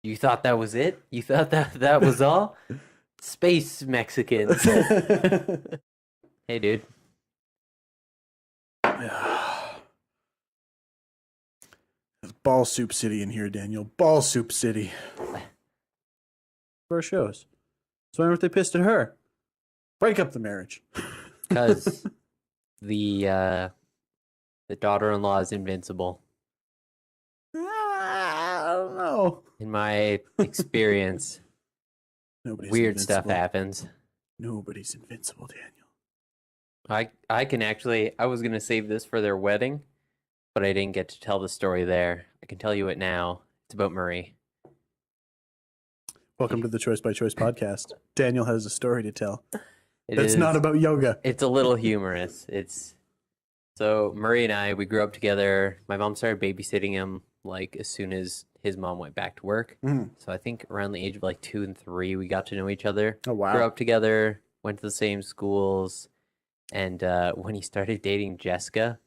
You thought that was it? You thought that was all? Space Mexicans. Hey, dude. It's Ball Soup City in here, Daniel. Ball Soup City. For our shows. So why weren't they pissed at her? Break up the marriage. Because the daughter-in-law is invincible. I don't know. In my experience, Nobody's weird stuff invincible. happens. Nobody's invincible, Daniel. I can actually, I was gonna save this for their wedding, but I didn't get to tell the story there. I can tell you it now. It's about Marie. Welcome to the Choice by Choice podcast. Daniel has a story to tell. It's Not about yoga. It's a little humorous. So Murray and I, we grew up together. My mom started babysitting him like as soon as his mom went back to work. Mm. So I think around the age of like 2 and 3, we got to know each other. Oh, wow. Grew up together, went to the same schools. And when he started dating Jessica,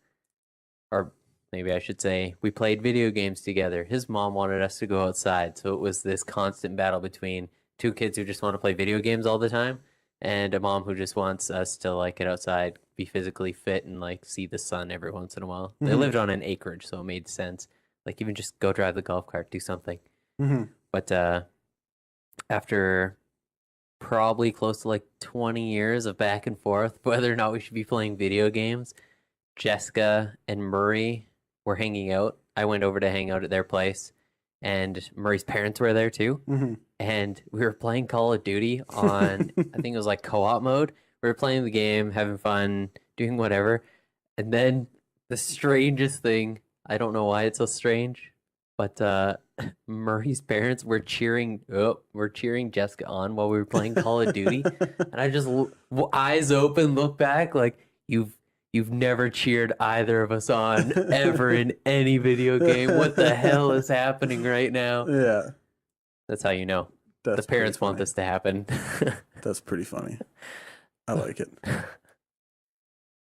or maybe I should say, we played video games together. His mom wanted us to go outside. So it was this constant battle between two kids who just want to play video games all the time and a mom who just wants us to like get outside, be physically fit, and like see the sun every once in a while. They lived on an acreage, so it made sense. Like even just go drive the golf cart, do something. Mm-hmm. But after probably close to like 20 years of back and forth, whether or not we should be playing video games, Jessica and Murray were hanging out. I went over to hang out at their place, and Murray's parents were there too. Mm-hmm. And we were playing Call of Duty on, I think it was like co-op mode. We were playing the game, having fun, doing whatever. And then the strangest thing, I don't know why it's so strange, but Murray's parents were cheering Jessica on while we were playing Call of Duty. And I just, eyes open, look back like, You've never cheered either of us on ever in any video game. What the hell is happening right now? Yeah. That's how you know. That's the parents pretty want funny. this to happen. That's pretty funny. I like it.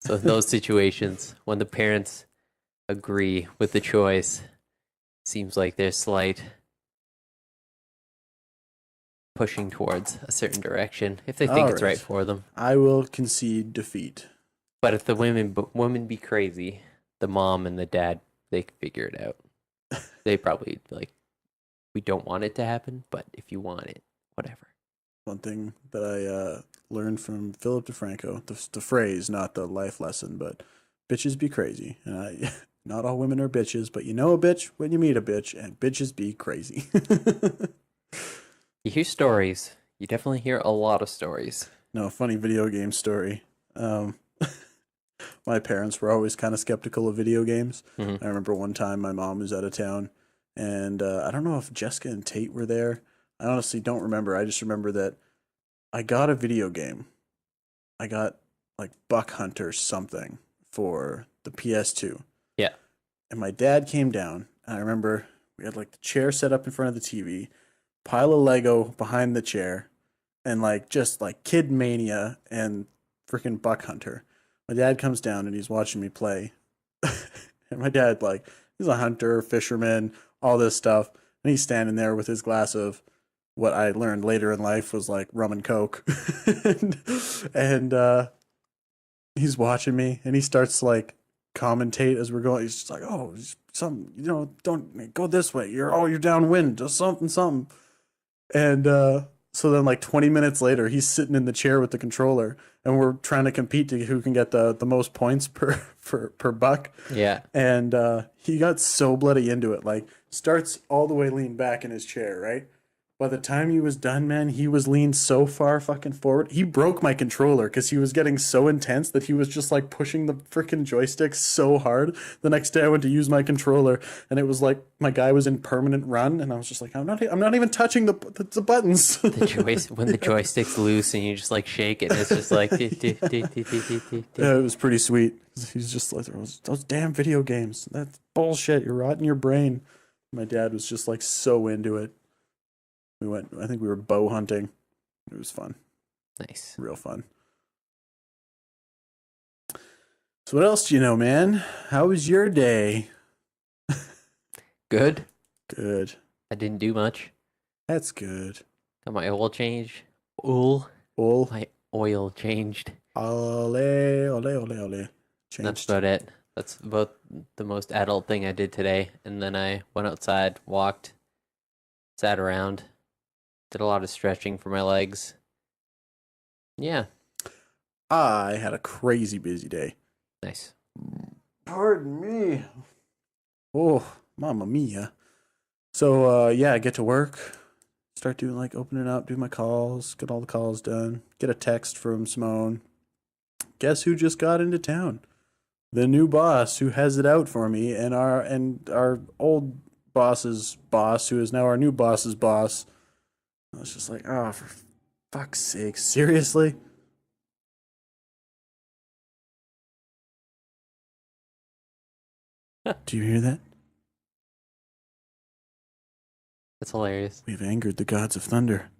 So in those situations, when the parents agree with the choice, seems like there's slight pushing towards a certain direction if they think it's right for them. I will concede defeat. But if the women be crazy, the mom and the dad, they can figure it out. They probably like, we don't want it to happen, but if you want it, whatever. One thing that I learned from Philip DeFranco, the phrase, not the life lesson, but bitches be crazy. And not all women are bitches, but you know a bitch when you meet a bitch, and bitches be crazy. You hear stories. You definitely hear a lot of stories. No, funny video game story. My parents were always kind of skeptical of video games. Mm-hmm. I remember one time my mom was out of town, and I don't know if Jessica and Tate were there. I honestly don't remember. I just remember that I got a video game. I got like Buck Hunter something for the PS2. Yeah. And my dad came down, and I remember we had like the chair set up in front of the TV, pile of Lego behind the chair, and like just like Kid Mania and freaking Buck Hunter. My dad comes down and he's watching me play. And my dad, like, he's a hunter, fisherman, all this stuff. And he's standing there with his glass of what I learned later in life was like rum and coke. and he's watching me and he starts to like commentate as we're going. He's just like, oh, something, don't go this way. You're downwind, just something. And so then like 20 minutes later, he's sitting in the chair with the controller and we're trying to compete to who can get the most points per buck. Yeah. And he got so bloody into it. Like, starts all the way leaned back in his chair, right? By the time he was done, man, he was leaned so far fucking forward. He broke my controller because he was getting so intense that he was just like pushing the freaking joystick so hard. The next day I went to use my controller and it was like my guy was in permanent run and I was just like, I'm not even touching the buttons. When the joystick's loose and you just like shake it, and it's just like. Yeah, it was pretty sweet. He's just like, those damn video games. That's bullshit. You're rotting your brain. My dad was just like so into it. I think we were bow hunting. It was fun. Nice. Real fun. So what else do you know, man? How was your day? Good. Good. I didn't do much. That's good. Got my oil change. Oil. All My oil changed. ole ole ole ole. That's Changed. about it. That's about the most adult thing I did today. And then I went outside, walked, sat around, did a lot of stretching for my legs. Yeah, I had a crazy busy day. nice. Pardon me. Oh, mamma mia. So yeah, I get to work, start doing like opening up, do my calls, get all the calls done, get a text from Simone. Guess who just got into town? The new boss who has it out for me, and our old boss's boss, who is now our new boss's boss. I was just like, oh, for fuck's sake, seriously? Do you hear that? That's hilarious. We've angered the gods of thunder.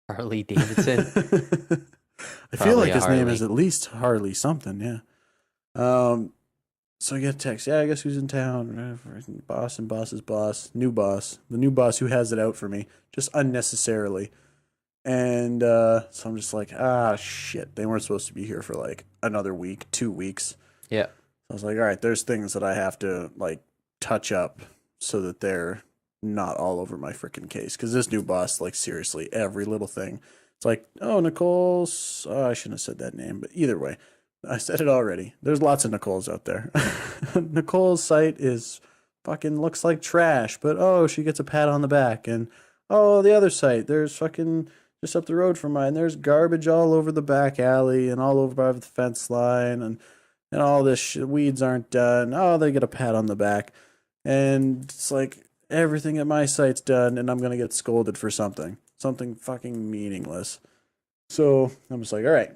Harley Davidson. I feel Probably like a his name Harley. is at least Harley something, yeah. So I get a text. Yeah, I guess who's in town? Boss and boss's boss, new boss, the new boss who has it out for me, just unnecessarily. And so I'm just like, ah, shit. They weren't supposed to be here for like another week, 2 weeks. Yeah. I was like, all right, there's things that I have to like touch up so that they're not all over my freaking case. Because this new boss, like seriously, every little thing. It's like, oh, Nicole's. Oh, I shouldn't have said that name, but either way, I said it already. There's lots of Nicoles out there. Nicole's site is fucking looks like trash, but oh, she gets a pat on the back. And oh, the other site, there's fucking just up the road from mine. There's garbage all over the back alley and all over by the fence line and all this shit. Weeds aren't done. Oh, they get a pat on the back. And it's like everything at my site's done, and I'm going to get scolded for something. Something fucking meaningless. So I'm just like, all right,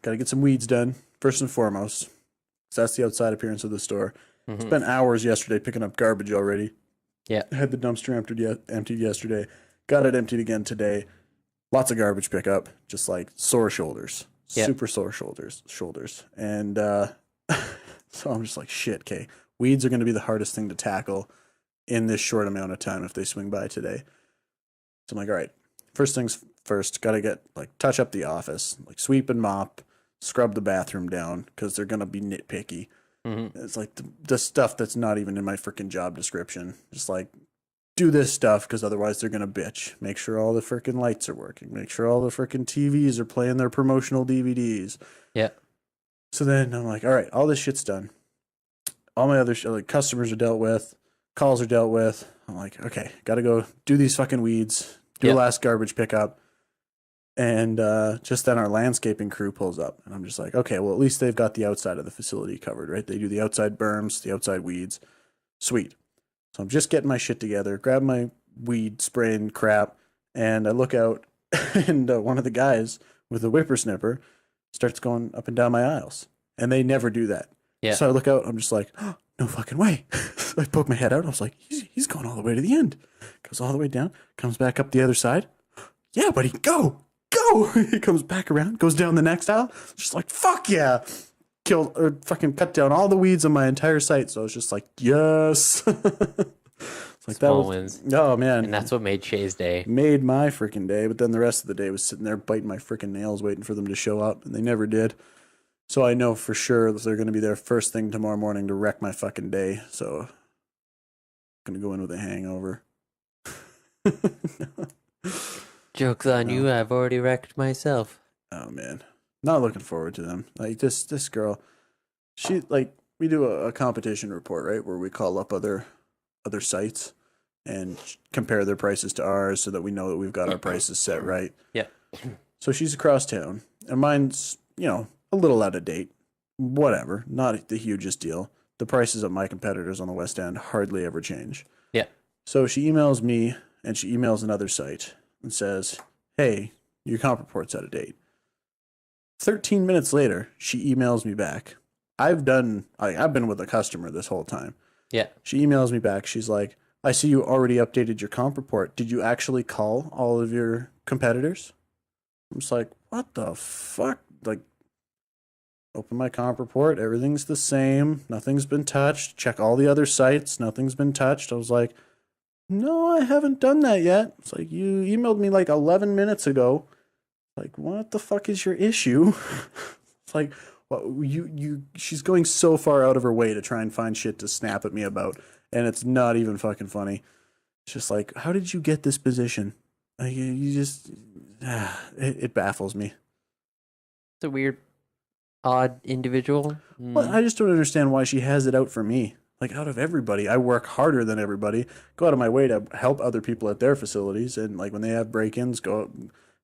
got to get some weeds done, first and foremost. 'Cause that's the outside appearance of the store. Mm-hmm. Spent hours yesterday picking up garbage already. Yeah. Had the dumpster emptied yesterday. Got it emptied again today. Lots of garbage pickup. Just like sore shoulders. Yeah. Super sore shoulders. And so I'm just like, shit, okay. Weeds are going to be the hardest thing to tackle in this short amount of time if they swing by today. So I'm like, all right, first things first, got to get like touch up the office, like sweep and mop, scrub the bathroom down because they're going to be nitpicky. Mm-hmm. It's like the stuff that's not even in my freaking job description. Just like, do this stuff because otherwise they're going to bitch. Make sure all the freaking lights are working. Make sure all the freaking TVs are playing their promotional DVDs. Yeah. So then I'm like, all right, all this shit's done. All my other like customers are dealt with. Calls are dealt with. I'm like, okay, got to go do these fucking weeds. Do Yep. a last garbage pickup. And just then our landscaping crew pulls up. And I'm just like, okay, well, at least they've got the outside of the facility covered, right? They do the outside berms, the outside weeds. Sweet. So I'm just getting my shit together, grab my weed spray and crap, and I look out, and one of the guys with a whippersnapper starts going up and down my aisles. And they never do that. Yeah. So I look out, I'm just like, oh, no fucking way. So I poke my head out. I was like, he's going all the way to the end. Goes all the way down, comes back up the other side. Yeah, buddy, go. He comes back around, goes down the next aisle. Just like, fuck yeah. Killed or fucking cut down all the weeds on my entire site. So I was just like, yes. It's like Small that was, wins. oh man. And that's what made Shay's day. Made my freaking day. But then the rest of the day was sitting there biting my freaking nails, waiting for them to show up, and they never did. So I know for sure that they're going to be there first thing tomorrow morning to wreck my fucking day. So I'm going to go in with a hangover. Joke's on you, I've already wrecked myself. Oh man, not looking forward to them. Like this girl, she like we do a competition report, right, where we call up other sites and compare their prices to ours so that we know that we've got our prices set right. Yeah. So she's across town, and mine's a little out of date. Whatever, not the hugest deal. The prices of my competitors on the West End hardly ever change. Yeah. So she emails me and she emails another site and says, hey, your comp report's out of date. 13 minutes later, she emails me back. I've been with a customer this whole time. Yeah. She emails me back. She's like, I see you already updated your comp report. Did you actually call all of your competitors? I'm just like, what the fuck? Like, open my comp report. Everything's the same. Nothing's been touched. Check all the other sites. Nothing's been touched. I was like, No, I haven't done that yet. It's like, you emailed me like 11 minutes ago. Like, what the fuck is your issue? It's like, well, she's going so far out of her way to try and find shit to snap at me about, and it's not even fucking funny. It's just like, how did you get this position? Like, you just, it baffles me. It's a weird, odd individual. Well, I just don't understand why she has it out for me. Like, out of everybody, I work harder than everybody, go out of my way to help other people at their facilities, and like when they have break-ins, go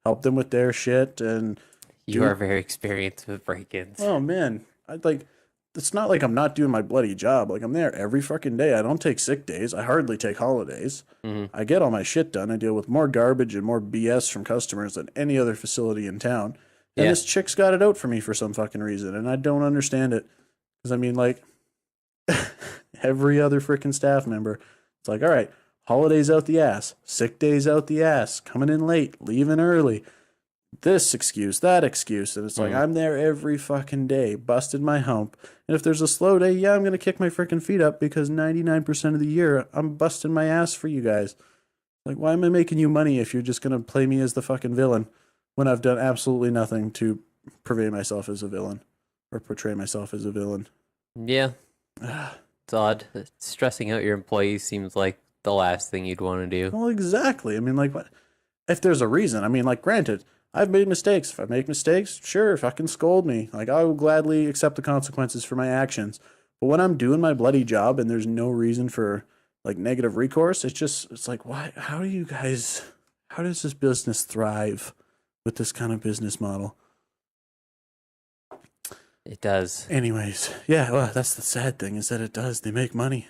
help them with their shit and You do. are very experienced with break-ins. Oh man, I like. It's not like I'm not doing my bloody job. Like, I'm there every fucking day. I don't take sick days. I hardly take holidays. Hmm. I get all my shit done. I deal with more garbage and more BS from customers than any other facility in town. And Yeah, this chick's got it out for me for some fucking reason, and I don't understand it. Because I mean, like, every other freaking staff member, it's like, all right, holidays out the ass, sick days out the ass, coming in late, leaving early, this excuse, that excuse. And it's like, mm, I'm there every fucking day, busted my hump. And if there's a slow day, yeah, I'm going to kick my freaking feet up because 99% of the year, I'm busting my ass for you guys. Like, why am I making you money if you're just going to play me as the fucking villain when I've done absolutely nothing to purvey myself as a villain or portray myself as a villain? yeah. It's odd. Stressing out your employees seems like the last thing you'd want to do. Well, exactly. I mean, like, what? If there's a reason, I mean, like, granted, I've made mistakes. If I make mistakes, sure, fucking scold me. Like, I will gladly accept the consequences for my actions. But when I'm doing my bloody job and there's no reason for, like, negative recourse, it's like, why? How do you guys, how does this business thrive with this kind of business model? It does. Anyways, yeah, well, that's the sad thing is that it does. They make money.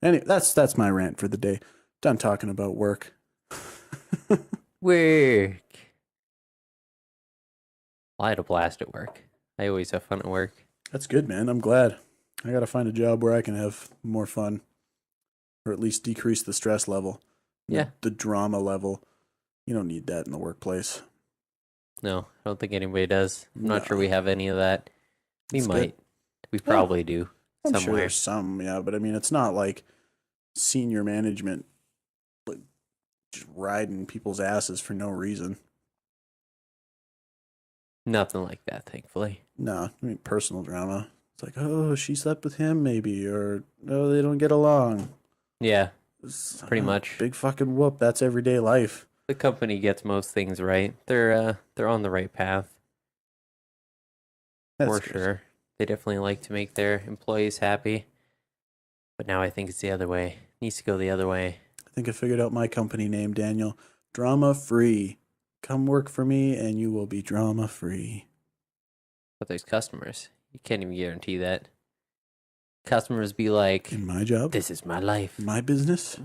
Anyway, that's my rant for the day. Done talking about work. Work. I had a blast at work. I always have fun at work. That's good, man. I'm glad. I gotta find a job where I can have more fun, or at least decrease the stress level, Yeah. the drama level. You don't need that in the workplace. No, I don't think anybody does. I'm not sure No, we have any of that. We it's good. might. We Oh, probably do I'm sure somewhere. there's some, yeah, but I mean, it's not like senior management like just riding people's asses for no reason. Nothing like that, thankfully. No, I mean personal drama. It's like, oh, she slept with him, maybe, or no, they don't get along. Yeah, It's, pretty much. big fucking whoop. That's everyday life. The company gets most things right. They're on the right path That's for good. sure. They definitely like to make their employees happy. But now I think it's the other way. Needs to go the other way. I think I figured out my company name, Daniel. Drama free. Come work for me and you will be drama free. But there's customers. You can't even guarantee that. Customers be like, In my job, "This is my life." my business.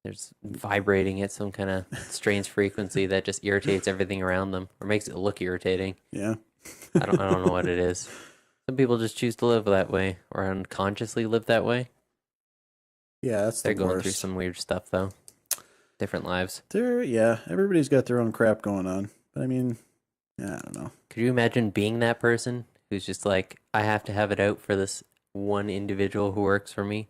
There's vibrating at some kind of strange frequency that just irritates everything around them or makes it look irritating. Yeah. I don't know what it is. Some people just choose to live that way or unconsciously live that way. Yeah, that's the They're going through worst. some weird stuff though. Different lives. Yeah, everybody's got their own crap going on. But I mean, yeah, I don't know. Could you imagine being that person who's just like, I have to have it out for this one individual who works for me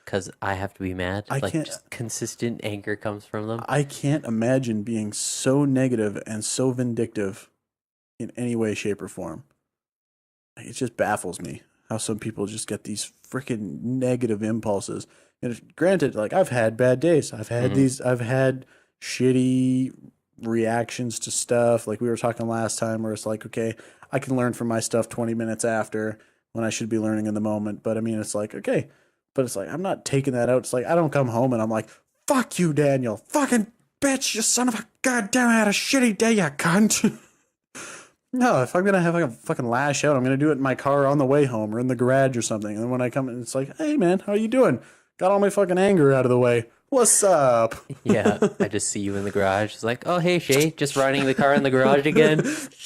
because I have to be mad? I Like, can't just consistent anger comes from them. I can't imagine being so negative and so vindictive in any way, shape, or form. It just baffles me how some people just get these freaking negative impulses. And granted, like I've had bad days. Mhm. I've had shitty reactions to stuff. Like we were talking last time where it's like, okay, I can learn from my stuff 20 minutes after when I should be learning in the moment. But I mean, it's like, okay, but it's like, I'm not taking that out. It's like, I don't come home and I'm like, fuck you, Daniel. Fucking bitch, you son of a goddamn, I had a shitty day, you cunt. No, if I'm gonna have like a fucking lash out, I'm gonna do it in my car on the way home or in the garage or something. And then when I come in, it's like, hey man, how you doing? Got all my fucking anger out of the way. What's up? Yeah, I just see you in the garage. It's like, oh, hey, Shay, just riding the car in the garage again.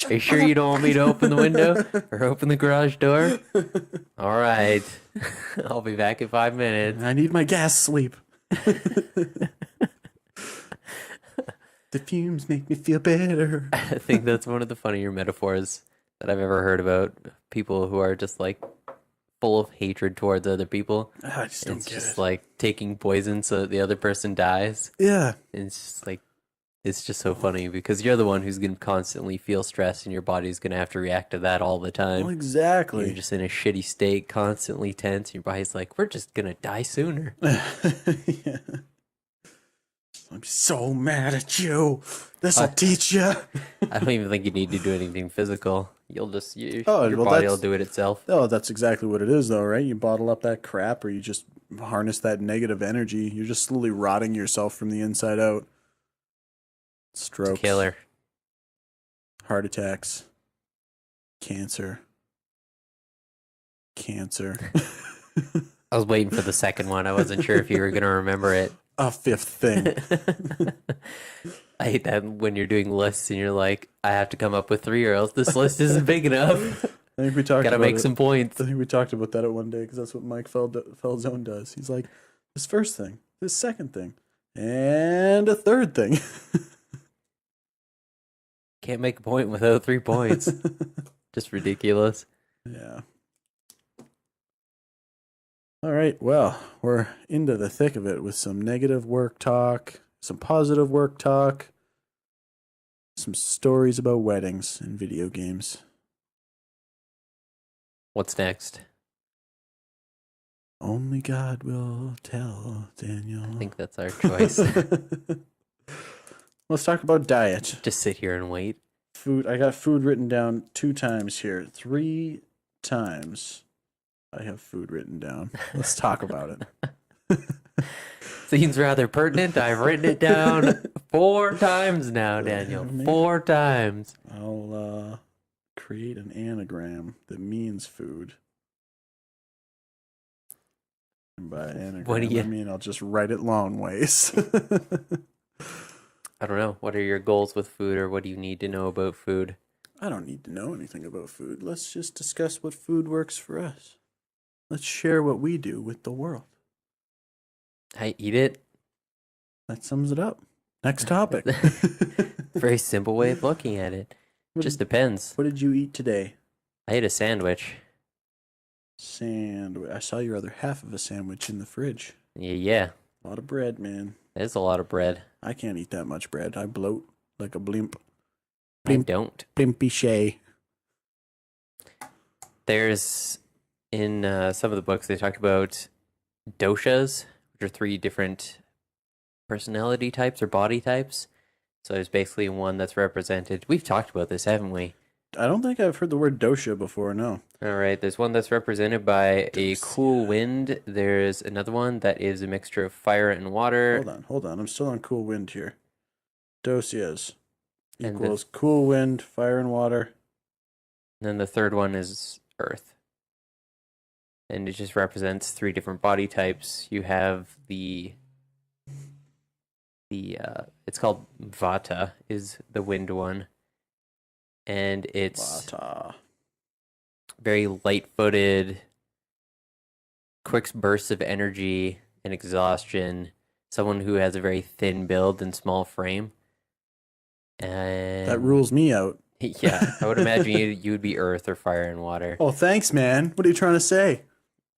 Are you sure you don't want me to open the window or open the garage door? All right. I'll be back in 5 minutes. I need my gas sleep. The fumes make me feel better. I think that's one of the funnier metaphors that I've ever heard about people who are just like full of hatred towards other people. I just And don't it's get just it. like taking poison so that the other person dies. Yeah. And it's just like it's just so funny because you're the one who's gonna constantly feel stress and your body's gonna have to react to that all the Well, time. You're exactly. just in a shitty state, constantly tense. Your body's like, we're just gonna die sooner. Yeah. I'm so mad at you. This'll I, teach you. I don't even think you need to do anything physical. You'll just Oh, your well, body will do it itself. that's exactly what it is, though, right? You bottle up that crap, or you just harness that negative energy. You're just slowly rotting yourself from the inside out. It's a Strokes, killer. heart attacks, cancer, cancer. I was waiting for the second one. I wasn't sure if you were gonna remember it. A fifth thing. I hate that when you're doing lists and you're like, I have to come up with three or else this list isn't big enough. I think we talked Gotta about make it. some points. I think we talked about that at one day because that's what Mike Feldzone does. He's like, this first thing, this second thing, and a third thing. Can't make a point without 3 points. Just ridiculous. Yeah. All right. Well, we're into the thick of it with some negative work talk, some positive work talk, some stories about weddings and video games. What's next? Only God will tell, Daniel. I think that's our choice. Let's talk about diet. Just sit here and wait. Food. I got food written down 2 times here. 3 times I have food written down. Let's talk about it. Seems rather pertinent. I've written it down 4 times now, Daniel. 4 times. I'll create an anagram that means food. And by anagram, What do you- I mean I'll just write it long ways. I don't know. What are your goals with food, or what do you need to know about food? I don't need to know anything about food. Let's just discuss what food works for us. Let's share what we do with the world. I eat it. That sums it up. Next topic. Very simple way of looking at it. Just depends. What did you eat today? I ate a sandwich. Sandwich. I saw your other half of a sandwich in the fridge. Yeah. A lot of bread, man. There's a lot of bread. I can't eat that much bread. I bloat like a blimp. I don't. Blimpy shay. There's in some of the books they talked about doshas, which are 3 different personality types or body types. So there's basically one that's represented. We've talked about this, haven't we? I don't think I've heard the word dosha before, no. All right, there's one that's represented by a cool wind. There's another one that is a mixture of fire and water. Hold on. I'm still on cool wind here. Dosyas And equals cool wind, fire and water. And then the third one is earth. And it just represents 3 different body types. You have the it's called Vata is the wind one. And it's Vata. very light-footed, quick bursts of energy and exhaustion. Someone who has a very thin build and small frame. And That rules me out. yeah, I would imagine you would be earth or fire and water. Oh, thanks, man. What are you trying to say?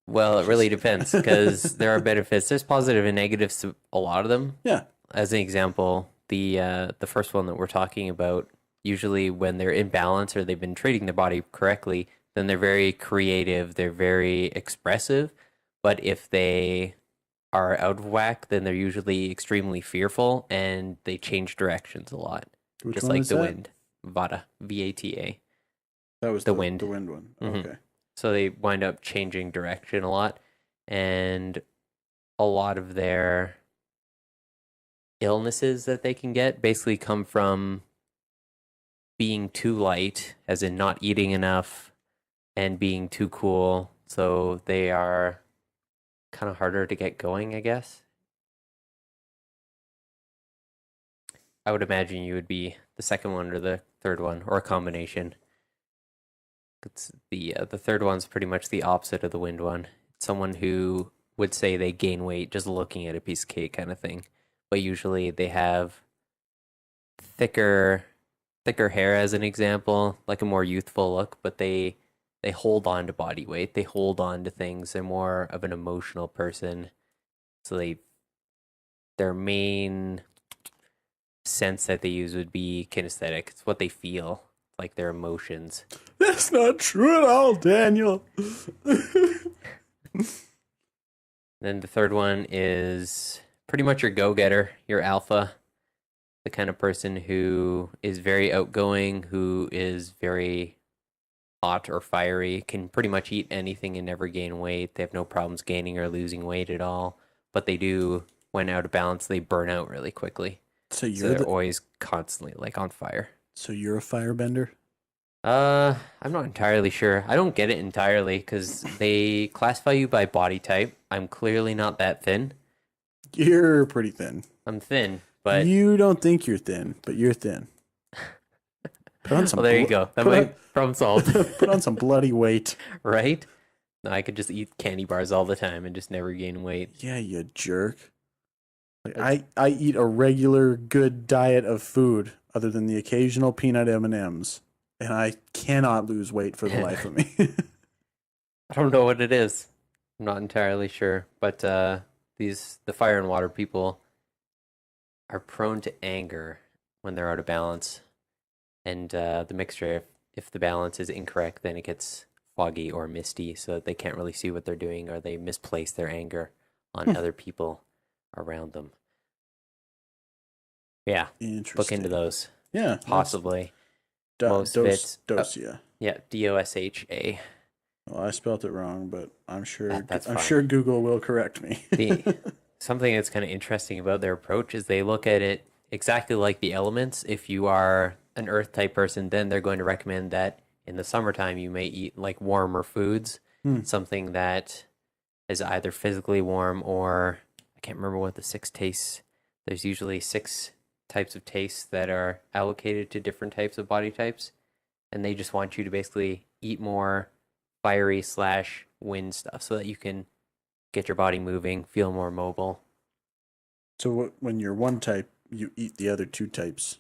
Well, it really depends because there are benefits. There's positive and negatives to a lot of them. Yeah. As an example, the first one that we're talking about, usually when they're in balance or they've been treating their body correctly, then they're very creative, they're very expressive. But if they are out of whack, then they're usually extremely fearful and they change directions a lot. Which just one like is the that? wind. Vata, Vata. That was The wind. The wind one. Mhm. Okay. So they wind up changing direction a lot. And a lot of their illnesses that they can get basically come from being too light, as in not eating enough, and being too cool. So they are kind of harder to get going, I guess. I would imagine you would be the second one or the third one, or a combination. It's the third one's pretty much the opposite of the wind one. It's someone who would say they gain weight just looking at a piece of cake kind of thing. But usually they have thicker hair as an example, like a more youthful look, but they they hold on to body weight. They hold on to things. They're more of an emotional person. So their main sense that they use would be kinesthetic. It's what they feel, like their emotions. That's not true at all, Daniel. Then the third one is pretty much your go-getter, your alpha, the kind of person who is very outgoing, who is very hot or fiery, can pretty much eat anything and never gain weight. They have no problems gaining or losing weight at all. But they do, when out of balance, they burn out really quickly. So So they're always constantly like on fire. So you're a firebender? I'm not entirely sure. I don't get it entirely because they classify you by body type. I'm clearly not that thin. You're pretty thin. I'm thin, but You don't think you're thin, but you're thin. Put on some well, there you go. That might problem solved, put on some bloody weight. right? No, I could just eat candy bars all the time and just never gain weight. Yeah, you jerk. Like I eat a regular good diet of food other than the occasional peanut M&Ms, and I cannot lose weight for the life of me. I don't know what it is. I'm not entirely sure, but the fire and water people are prone to anger when they're out of balance, and the mixture, if the balance is incorrect, then it gets foggy or misty, so that they can't really see what they're doing, or they misplace their anger on other people around them. Yeah, Interesting. look into those. Yeah, Possibly. Most of it's Dosia. yeah, DOSHA. Well, I spelt it wrong, but I'm sure That's I'm fine. sure Google will correct me. Something that's kind of interesting about their approach is they look at it exactly like the elements. If you are an earth type person, then they're going to recommend that in the summertime you may eat like warmer foods, something that is either physically warm or I can't remember what the 6 tastes. There's usually 6 types of tastes that are allocated to different types of body types, and they just want you to basically eat more fiery / wind stuff so that you can get your body moving, feel more mobile. So when you're one type, you eat the other 2 types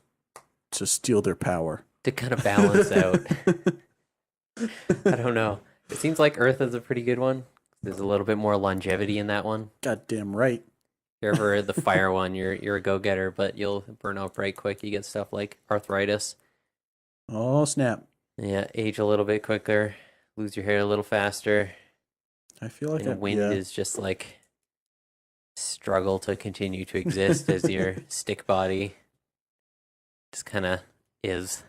to steal their power. To kind of balance out. I don't know. It seems like Earth is a pretty good one. There's a little bit more longevity in that one. Goddamn right. If you're ever the fire one, you're a go-getter, but you'll burn out right quick. You get stuff like arthritis. Oh, snap. Yeah, age a little bit quicker, lose your hair a little faster. I feel like And wind is just like struggle to continue to exist as your stick body just kind of is.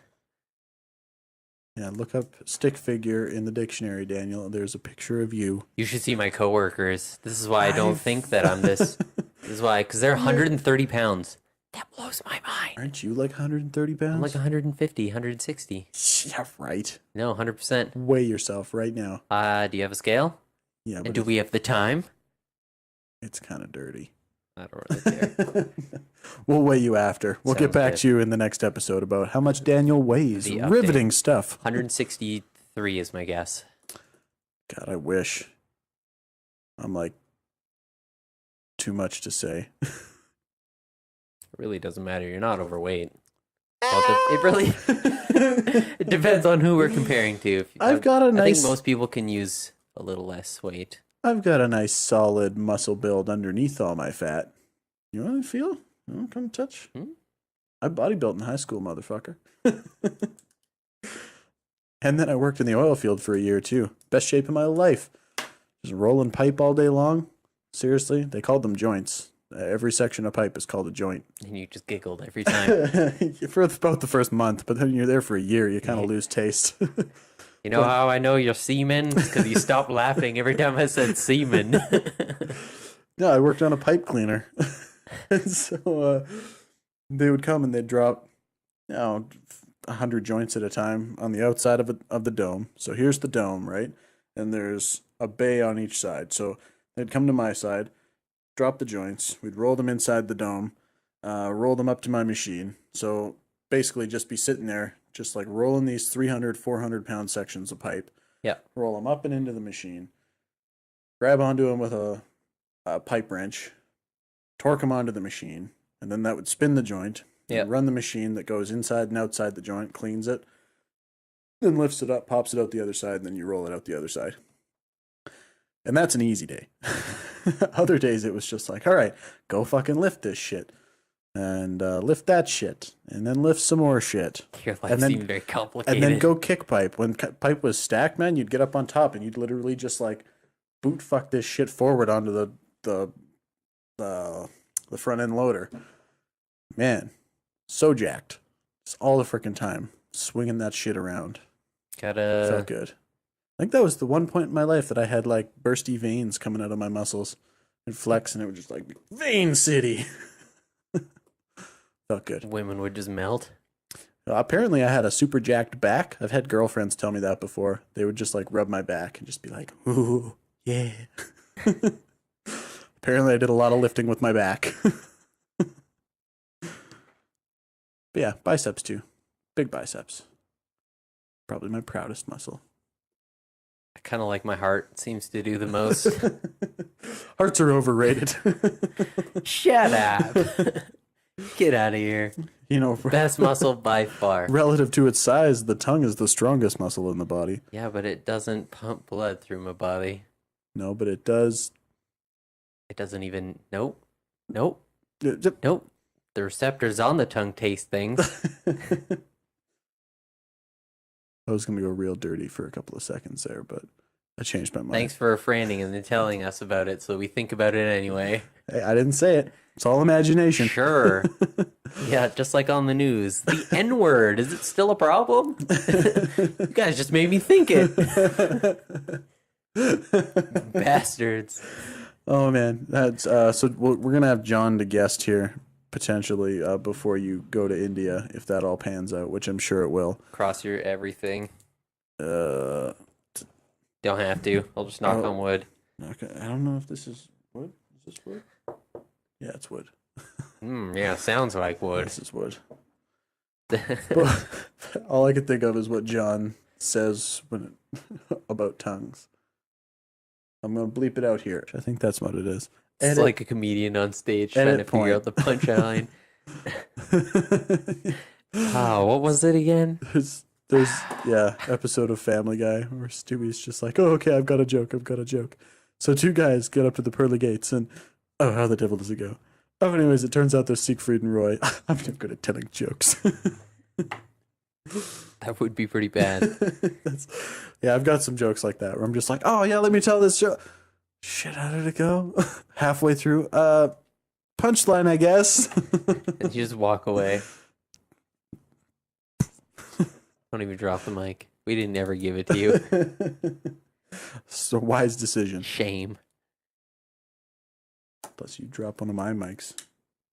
Yeah, look up stick figure in the dictionary, Daniel. There's a picture of you. You should see my coworkers. This is why I don't think that I'm this. This is why, because they're 130 pounds. That blows my mind. Aren't you like 130 pounds? I'm like 150, 160. Yeah, right. No, 100%. Weigh yourself right now. Do you have a scale? Yeah, but And do we have the time? it's kind of dirty. I don't really care. We'll weigh you after. We'll get Sounds back good. to you in the next episode about how much Daniel weighs. The update. Riveting stuff. 163 is my guess. God, I wish. I'm like too much to say. It really doesn't matter. You're not overweight. Well, it really it depends on who we're comparing to. I've got a I nice. think most people can use a little less weight. I've got a nice solid muscle build underneath all my fat. You want to feel? You want to come touch? I bodybuilt in high school, motherfucker. And then I worked in the oil field for a year too. Best shape of my life. Just rolling pipe all day long. Seriously, they called them joints. Every section of pipe is called a joint. And you just giggled every time. For about the first month, but then you're there for a year, you kind of lose taste. You know how I know you're semen? Because you stopped laughing every time I said semen. No, I worked on a pipe cleaner. And so they would come and they'd drop, 100 joints at a time on the outside of the dome. So here's the dome, right? And there's a bay on each side. So they'd come to my side, drop the joints. We'd roll them inside the dome, roll them up to my machine. So basically just be sitting there, just like rolling these 300, 400-pound sections of pipe. Yeah. Roll them up and into the machine. Grab onto them with a pipe wrench. Torque them onto the machine. And then that would spin the joint. Yep. Run the machine that goes inside and outside the joint, cleans it. then lifts it up, pops it out the other side, and then you roll it out the other side. And that's an easy day. Other days it was just like, all right, go fucking lift this shit. And lift that shit. And then lift some more shit. Your life seemed very complicated. And then go kick pipe. When pipe was stacked, man, you'd get up on top and you'd literally just like boot fuck this shit forward onto the front end loader. Man, so jacked. It's all the freaking time. Swinging that shit around. Felt good. I think that was the one point in my life that I had like bursty veins coming out of my muscles and flex, and it would just like be vein city. Felt good. Women would just melt. Apparently, I had a super jacked back. I've had girlfriends tell me that before. They would just like rub my back and just be like, "Ooh, yeah." Apparently, I did a lot of lifting with my back. But yeah, biceps too. Big biceps. Probably my proudest muscle. I kind of like my heart. It seems to do the most. Hearts are overrated. Shut up. Get out of here. You know, best muscle by far. Relative to its size, the tongue is the strongest muscle in the body. Yeah, but it doesn't pump blood through my body. No, but it does. It doesn't even. Nope. Nope. Nope. The receptors on the tongue taste things. I was going to go real dirty for a couple of seconds there, but I changed my mind. Thanks for refraining and then telling us about it so we think about it anyway. Hey, I didn't say it. It's all imagination. Sure. Yeah, just like on the news. The N-word, is it still a problem? You guys just made me think it. Bastards. Oh, man. That's so we're going to have John to guest here, potentially, before you go to India, if that all pans out, which I'm sure it will. Cross your everything. Don't have to. I'll just knock on wood. Okay. I don't know if this is wood. Is this wood? Yeah, it's wood. Yeah, sounds like wood. This is wood. All I can think of is what John says about tongues. I'm going to bleep it out here. I think that's what it is. It's like a comedian on stage trying to figure out the punchline. What was it again? There's episode of Family Guy where Stewie's just like, oh, okay, I've got a joke. So two guys get up to the pearly gates and, oh, how the devil does it go? Oh, anyways, it turns out there's Siegfried and Roy. I'm not good at telling jokes. That would be pretty bad. I've got some jokes like that where I'm just like, oh, yeah, let me tell this joke. Shit, how did it go? Halfway through, punchline, I guess. And you just walk away. Don't even drop the mic. We didn't ever give it to you. It's a wise decision. Shame. Plus, you drop one of my mics.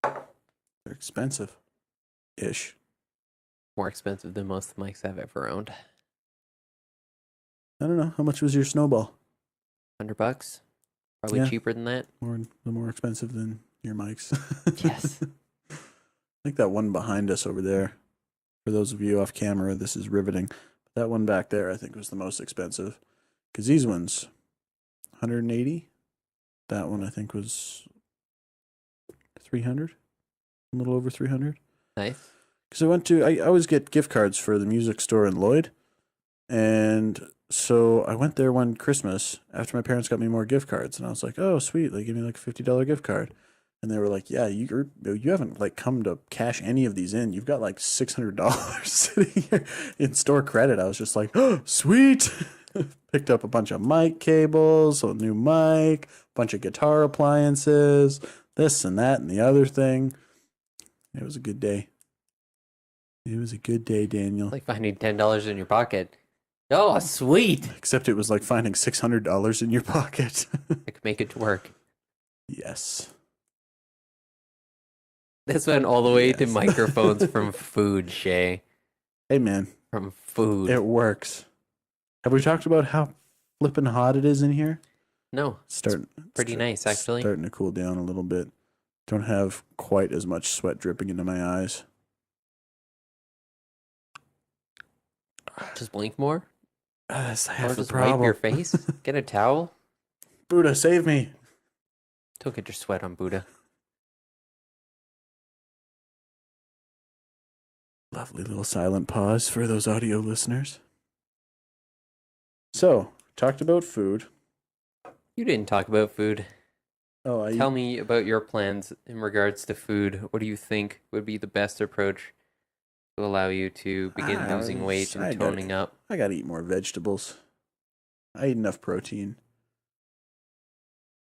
They're expensive. Ish. More expensive than most of the mics I've ever owned. I don't know. How much was your snowball? $100? Probably cheaper than that. More expensive than your mics. Yes. I think that one behind us over there, for those of you off camera, this is riveting. That one back there, I think, was the most expensive. Because these ones, 180. That one, I think, was 300. A little over 300. Nice. Because I always get gift cards for the music store in Lloyd. And so I went there one Christmas after my parents got me more gift cards. And I was like, oh, sweet. They give me like a $50 gift card. And they were like, yeah, you haven't like come to cash any of these in. You've got like $600 sitting here in store credit. I was just like, oh, sweet. Picked up a bunch of mic cables, a new mic, a bunch of guitar appliances, this and that and the other thing. It was a good day. It was a good day, Daniel. Like finding $10 in your pocket. Oh, sweet. Except it was like finding $600 in your pocket. I could make it work. Yes. This went all the way to microphones from food, Shay. Hey, man. From food. It works. Have we talked about how flippin' hot it is in here? No. It's pretty nice, actually. Starting to cool down a little bit. Don't have quite as much sweat dripping into my eyes. Just blink more? That's Or half the just problem. wipe your face? Get a towel? Buddha, save me. Don't get your sweat on Buddha. Lovely little silent pause for those audio listeners. So, talked about food. You didn't talk about food. Oh, I Tell me about your plans in regards to food. What do you think would be the best approach to allow you to begin losing weight and I got toning up? I got to eat more vegetables. I eat enough protein.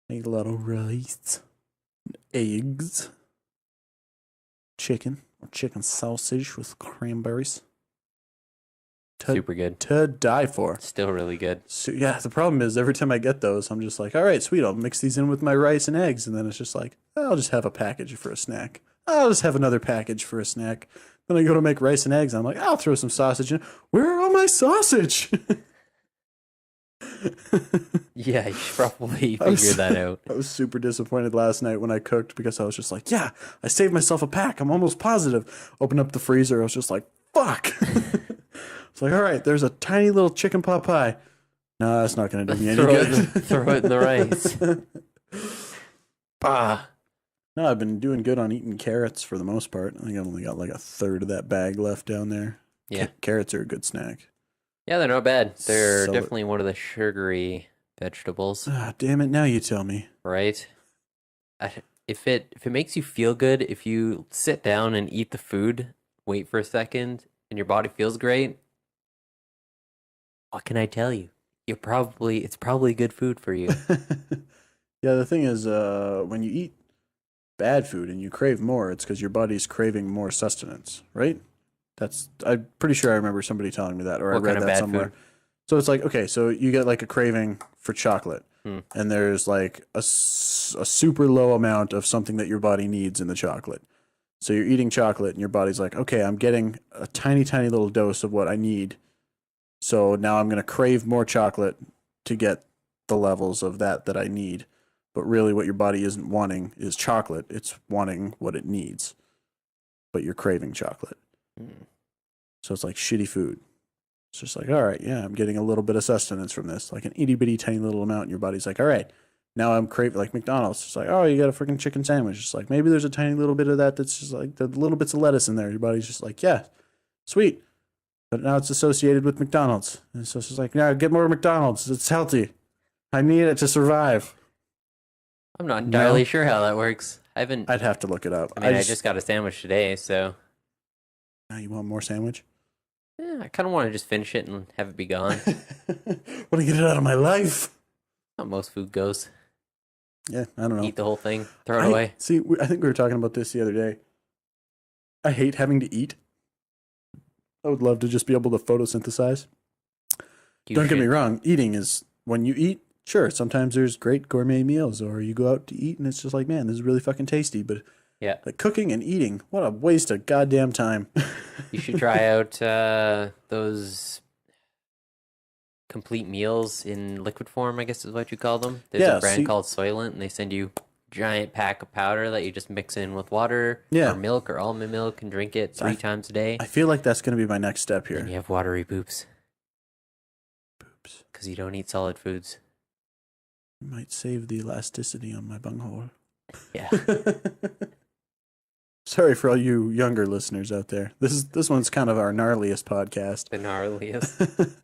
I eat a lot of rice, eggs, chicken or chicken sausage with cranberries. Super good. To die for. Still really good. So yeah, the problem is every time I get those, I'm just like, all right, sweet, I'll mix these in with my rice and eggs, and then it's just like, I'll just have a package for a snack. I'll just have another package for a snack. Then I go to make rice and eggs, and I'm like, I'll throw some sausage in. Where are all my sausage? Yeah, you should probably figure that out. I was super disappointed last night when I cooked because I was just like, yeah, I saved myself a pack. I'm almost positive. Open up the freezer. I was just like, fuck. It's like, all right, there's a tiny little chicken pot pie. No, that's not going to do me any good. Throw it in the rice. Ah. No, I've been doing good on eating carrots for the most part. I think I've only got like a third of that bag left down there. Yeah. Carrots are a good snack. Yeah, they're not bad. They're definitely one of the sugary vegetables. Ah, damn it, now you tell me. Right? If it makes you feel good, if you sit down and eat the food, wait for a second, and your body feels great, what can I tell you? It's probably good food for you. Yeah, the thing is, when you eat bad food and you crave more, it's because your body's craving more sustenance, right? I'm pretty sure I remember somebody telling me that, or I read that somewhere. Food? So it's like, okay, so you get like a craving for chocolate, and there's like a super low amount of something that your body needs in the chocolate. So you're eating chocolate, and your body's like, okay, I'm getting a tiny, tiny little dose of what I need. So now I'm going to crave more chocolate to get the levels of that I need. But really what your body isn't wanting is chocolate. It's wanting what it needs. But you're craving chocolate. So it's like shitty food. It's just like, all right, yeah, I'm getting a little bit of sustenance from this. Like an itty bitty tiny little amount. And your body's like, all right, now I'm craving, like McDonald's. It's like, oh, you got a freaking chicken sandwich. It's like, maybe there's a tiny little bit of that's just like the little bits of lettuce in there. Your body's just like, yeah, sweet. But now it's associated with McDonald's. And so it's just like, yeah, get more McDonald's. It's healthy. I need it to survive. I'm not entirely sure how that works. I'd have to look it up. I just got a sandwich today, so. Now you want more sandwich? Yeah, I kind of want to just finish it and have it be gone. Want to get it out of my life. How most food goes. Yeah, I don't know. Eat the whole thing, throw it away. See, I think we were talking about this the other day. I hate having to eat. I would love to just be able to photosynthesize. Don't get me wrong. Eating is, when you eat, sure, sometimes there's great gourmet meals, or you go out to eat and it's just like, man, this is really fucking tasty. But yeah, like cooking and eating, what a waste of goddamn time. You should try out those complete meals in liquid form, I guess is what you call them. There's a brand called Soylent, and they send you giant pack of powder that you just mix in with water or milk or almond milk and drink it 3 times a day. I feel like that's going to be my next step here. And you have watery poops. Because you don't eat solid foods. It might save the elasticity on my bunghole. Yeah. Sorry for all you younger listeners out there. This one's kind of our gnarliest podcast. The gnarliest.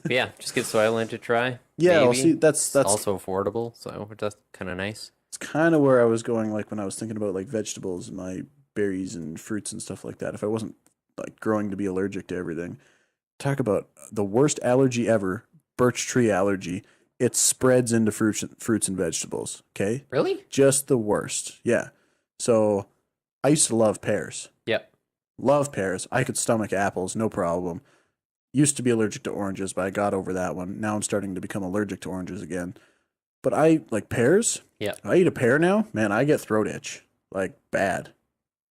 Yeah, just give Soylent a try. Yeah, well, see, that's also affordable, so that's kind of nice. It's kind of where I was going, like when I was thinking about like vegetables and my berries and fruits and stuff like that. If I wasn't like growing to be allergic to everything, talk about the worst allergy ever, birch tree allergy. It spreads into fruits and vegetables. Okay, really? Just the worst. Yeah. So I used to love pears. Yep. Love pears. I could stomach apples, no problem. Used to be allergic to oranges, but I got over that one. Now I'm starting to become allergic to oranges again. But I like pears. Yeah. I eat a pear now, man, I get throat itch. Like bad.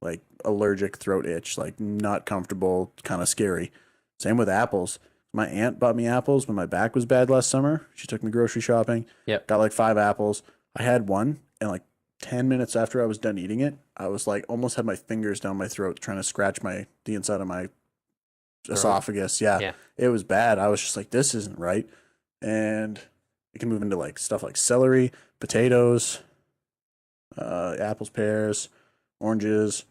Like allergic throat itch. Like not comfortable, kind of scary. Same with apples. My aunt bought me apples when my back was bad last summer. She took me grocery shopping. Yep. Got like 5 apples. I had one, and like 10 minutes after I was done eating it, I was like almost had my fingers down my throat trying to scratch the inside of my esophagus. Yeah. It was bad. I was just like, this isn't right. And it can move into like stuff like celery, potatoes, apples, pears, oranges,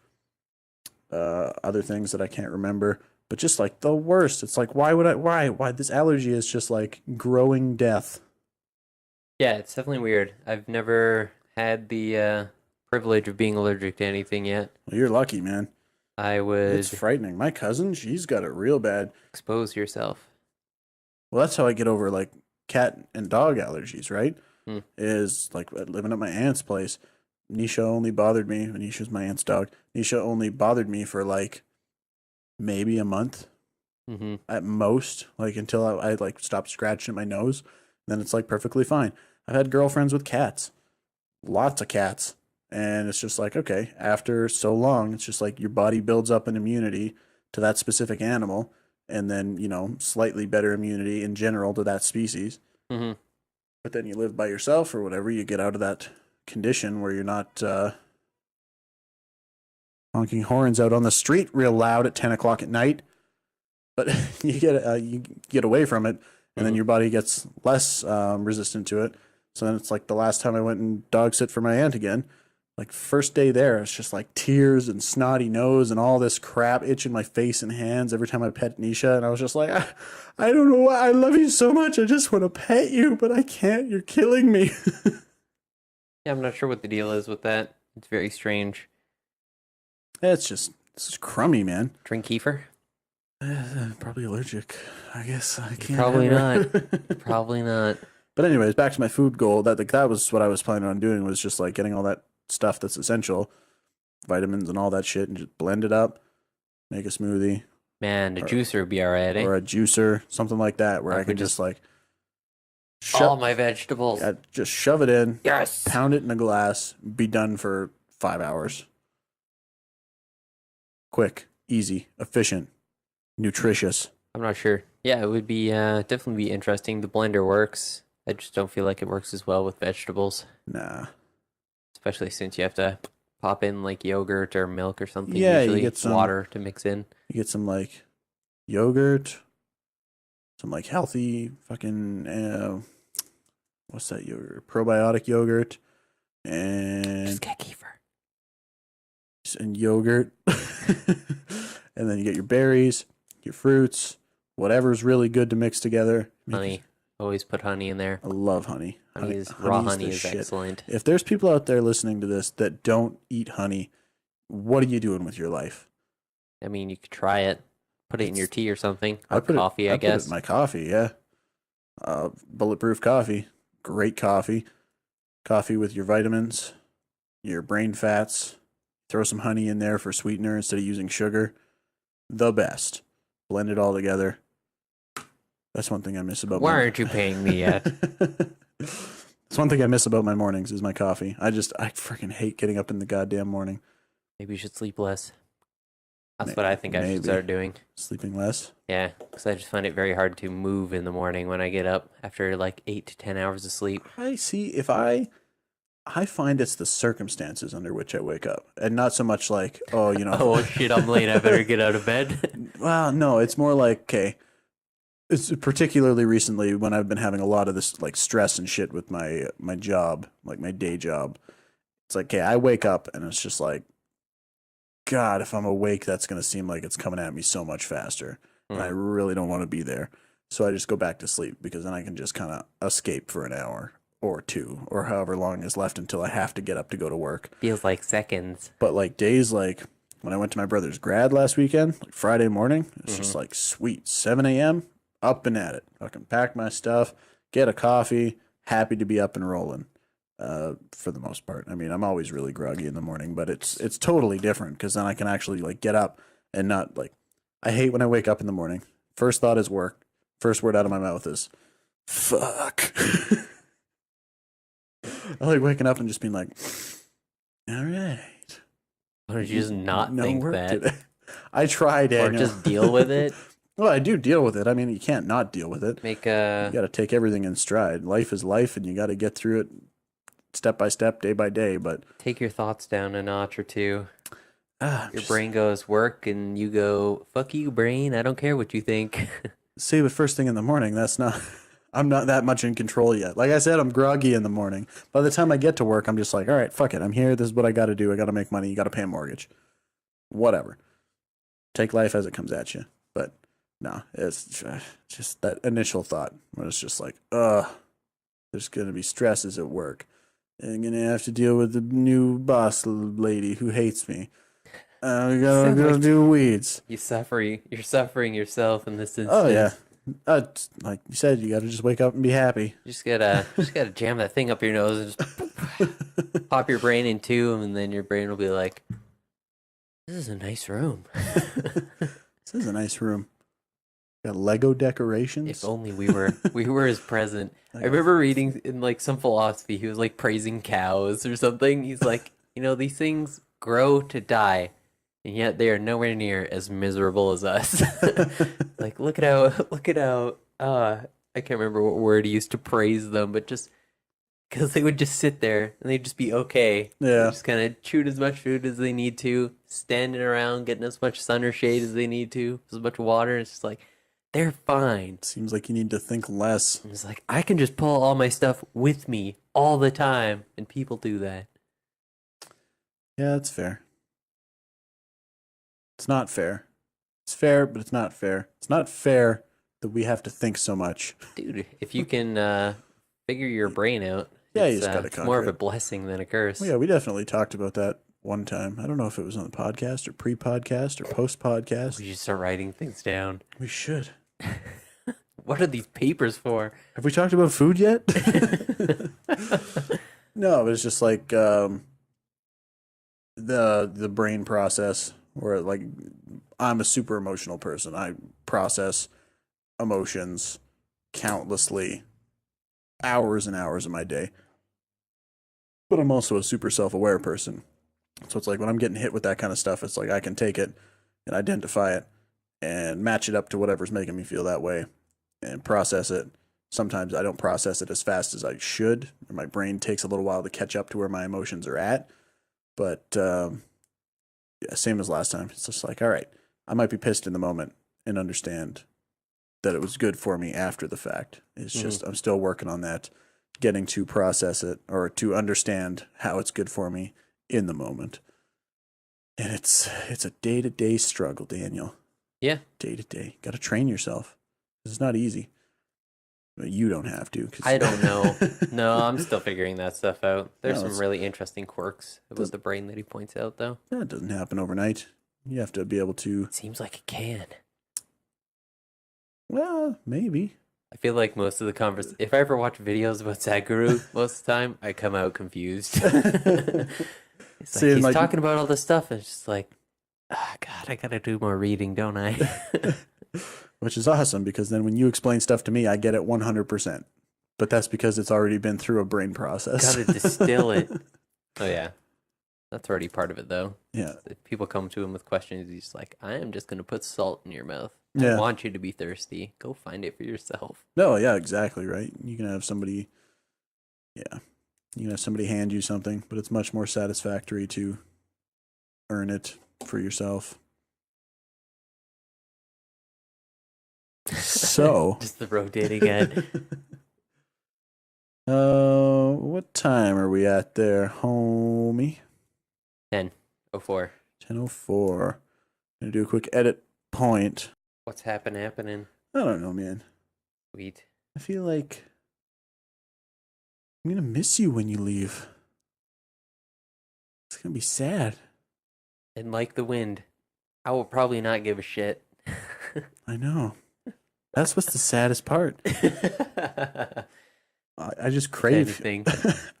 other things that I can't remember. but just like the worst. It's like, why this allergy is just like growing death. Yeah, it's definitely weird. I've never had the privilege of being allergic to anything yet. Well, you're lucky, man. I It's would frightening. My cousin, she's got it real bad. expose yourself. Well, that's how I get over like cat and dog allergies, right? Hmm. Is like living at my aunt's place. Nisha only bothered me. Nisha's my aunt's dog. Nisha only bothered me for like maybe a month Mm-hmm. at most, like until I like stopped scratching at my nose. Then it's like perfectly fine. I've had girlfriends with cats, lots of cats, and it's just like, okay, after so long, it's just like your body builds up an immunity to that specific animal, and then slightly better immunity in general to that species. Mm-hmm. But then you live by yourself or whatever, you get out of that condition where you're not honking horns out on the street real loud at 10 o'clock at night. But you get away from it, and then your body gets less resistant to it. So then it's like the last time I went and dog sit for my aunt again. Like first day there, it's just like tears and snotty nose and all this crap itching my face and hands every time I pet Nisha. And I was just like, I don't know why. I love you so much. I just want to pet you, but I can't. You're killing me. Yeah, I'm not sure what the deal is with that. It's very strange. It's crummy, man. Drink kefir? Probably allergic. I guess I can't. Probably have not. it. Probably not. But anyways, back to my food goal. That was what I was planning on doing, was just like getting all that stuff that's essential, vitamins and all that shit, and just blend it up, make a smoothie. Man, a juicer would be alright, eh? Or a juicer, something like that, where I could just like all my vegetables. Yeah, just shove it in, Yes. pound it in a glass, be done for 5 hours. Quick, easy, efficient, nutritious. I'm not sure. Yeah, it would be definitely be interesting. The blender works. I just don't feel like it works as well with vegetables, Nah. especially since you have to pop in like yogurt or milk or something. Yeah, usually you get some water to mix in. You get some like yogurt, some like healthy fucking what's that yogurt? Probiotic yogurt, and Just get kefir. and yogurt, and then you get your berries, your fruits, whatever's really good to mix together. Honey. Always put honey in there. I love honey. Raw honey the is shit. excellent. If there's people out there listening to this that don't eat honey, what are you doing with your life? I mean, you could try it. Put it in your tea or something. Or I put coffee, I guess. put it in my coffee, yeah. Bulletproof coffee. Great coffee. Coffee with your vitamins, your brain fats. Throw some honey in there for sweetener instead of using sugar. The best. Blend it all together. That's one thing I miss about Why aren't you paying me yet? That's one thing I miss about my mornings is my coffee. I freaking hate getting up in the goddamn morning. Maybe you should sleep less. That's what I think I should start doing. Sleeping less? Yeah, because I just find it very hard to move in the morning when I get up after like 8 to 10 hours of sleep. I see. If I find it's the circumstances under which I wake up, and not so much like, oh, Oh shit, I'm late. I better get out of bed. Well, no, it's more like, okay, it's particularly recently when I've been having a lot of this like stress and shit with my job, like my day job. It's like, okay, I wake up and it's just like, God, if I'm awake, that's going to seem like it's coming at me so much faster. And I really don't want to be there. So I just go back to sleep because then I can just kind of escape for an hour or two or however long is left until I have to get up to go to work. Feels like seconds. But like days like when I went to my brother's grad last weekend, like Friday morning, it's just like sweet. 7 a.m., up and at it. Fucking pack my stuff, get a coffee, happy to be up and rolling. For the most part. I mean, I'm always really groggy in the morning, but it's totally different because then I can actually like get up and not like, I hate when I wake up in the morning. First thought is work. First word out of my mouth is fuck. I like waking up and just being like, all right. Why don't you just not No think work that? today. I try, Or Daniel. just deal with it? Well, I do deal with it. I mean, you can't not deal with it. Make You got to take everything in stride. Life is life, and you got to get through it step by step, day by day. But take your thoughts down a notch or two. Your just, brain goes work, and you go, fuck you, brain. I don't care what you think. see, but first thing in the morning, that's not. I'm not that much in control yet. Like I said, I'm groggy in the morning. By the time I get to work, I'm just like, all right, fuck it. I'm here. This is what I got to do. I got to make money. You got to pay a mortgage. Whatever. Take life as it comes at you. But no, it's just that initial thought when it's just like, there's gonna be stresses at work. I'm gonna have to deal with the new boss lady who hates me. We You gotta sound go like do weeds. you're suffering yourself in this Oh yeah, instance. like you said, you gotta just wake up and be happy. You just gotta jam that thing up your nose and just pop your brain in two, and then your brain will be like, "This is a nice room." This is a nice room. Got Lego If decorations. only we were as present. I Like remember reading in like some philosophy, he was like praising cows or something. He's like, these things grow to die, and yet they are nowhere near as miserable as us. Like, look at how I can't remember what word he used to praise them, but just because they would just sit there and they'd just be okay. They yeah, just kind of chewed as much food as they need to, standing around, getting as much sun or shade as they need to, as much water. It's just like they're fine. seems like you need to think less. And it's like I can just pull all my stuff with me all the time, and people do that. Yeah, that's fair. It's not fair. It's fair, but it's not fair. It's not fair that we have to think so much. Dude, if you can figure your brain out, Yeah, you it's, just gotta it's more of conquer a it. blessing than a curse. Well, yeah, we definitely talked about that one time. I don't know if it was on the podcast or pre-podcast or post-podcast. We should start writing things down. We should. What are these papers for? Have we talked about food yet? No, it was just like the brain process where like I'm a super emotional person. I process emotions countlessly, hours and hours of my day. But I'm also a super self-aware person. So it's like when I'm getting hit with that kind of stuff, it's like I can take it and identify it and match it up to whatever's making me feel that way and process it. Sometimes I don't process it as fast as I should, or my brain takes a little while to catch up to where my emotions are at. But yeah, same as last time. It's just like, all right, I might be pissed in the moment and understand that it was good for me after the fact. It's just I'm still working on that, getting to process it or to understand how it's good for me in the moment. And it's a day-to-day struggle, Daniel. Yeah. Day to day. Got to train yourself. It's not easy. But you don't have to. I don't know. No, I'm still figuring that stuff out. There's No, some it's- really interesting quirks about the brain that he points out, though. That doesn't happen overnight. You have to be able to. It seems like it can. Well, maybe. I feel like most of the convers. If I ever watch videos about Sadhguru, most of the time I come out confused. It's like he's talking about all this stuff, and it's just like, God, I gotta do more reading, don't I? Which is awesome because then when you explain stuff to me, I get it 100%. But that's because it's already been through a brain process. Gotta distill it. Oh yeah, that's already part of it, though. Yeah. If people come to him with questions, he's just like, I am just gonna put salt in your mouth. Yeah. I want you to be thirsty. Go find it for yourself. No, yeah, exactly, right? You can have somebody, yeah. You can have somebody hand you something, but it's much more satisfactory to earn it for yourself. So, Just the rotating head. what time are we at there, homie? 10:04. 10:04. Gonna do a quick edit point. What's happening? I don't know, man. Sweet. I feel like I'm gonna miss you when you leave. It's gonna be sad. And like the wind, I will probably not give a shit. I know. That's what's the saddest part. I just crave. Anything.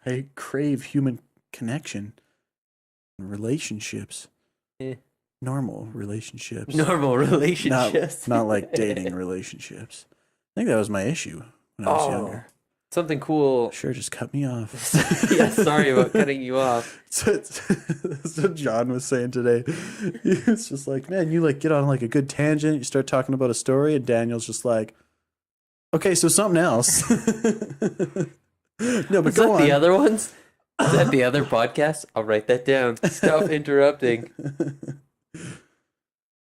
I crave human connection, and relationships, Eh. normal relationships, Normal relationships. not like dating relationships. I think that was my issue when I was younger. Something cool. Sure, just cut me off. Yeah, sorry about cutting you off. That's what John was saying today. He was just like, man, you like get on like a good tangent. You start talking about a story, and Daniel's just like, okay, so something else. No, but Is go that on. the other ones? Is that the other podcast? I'll write that down. Stop interrupting.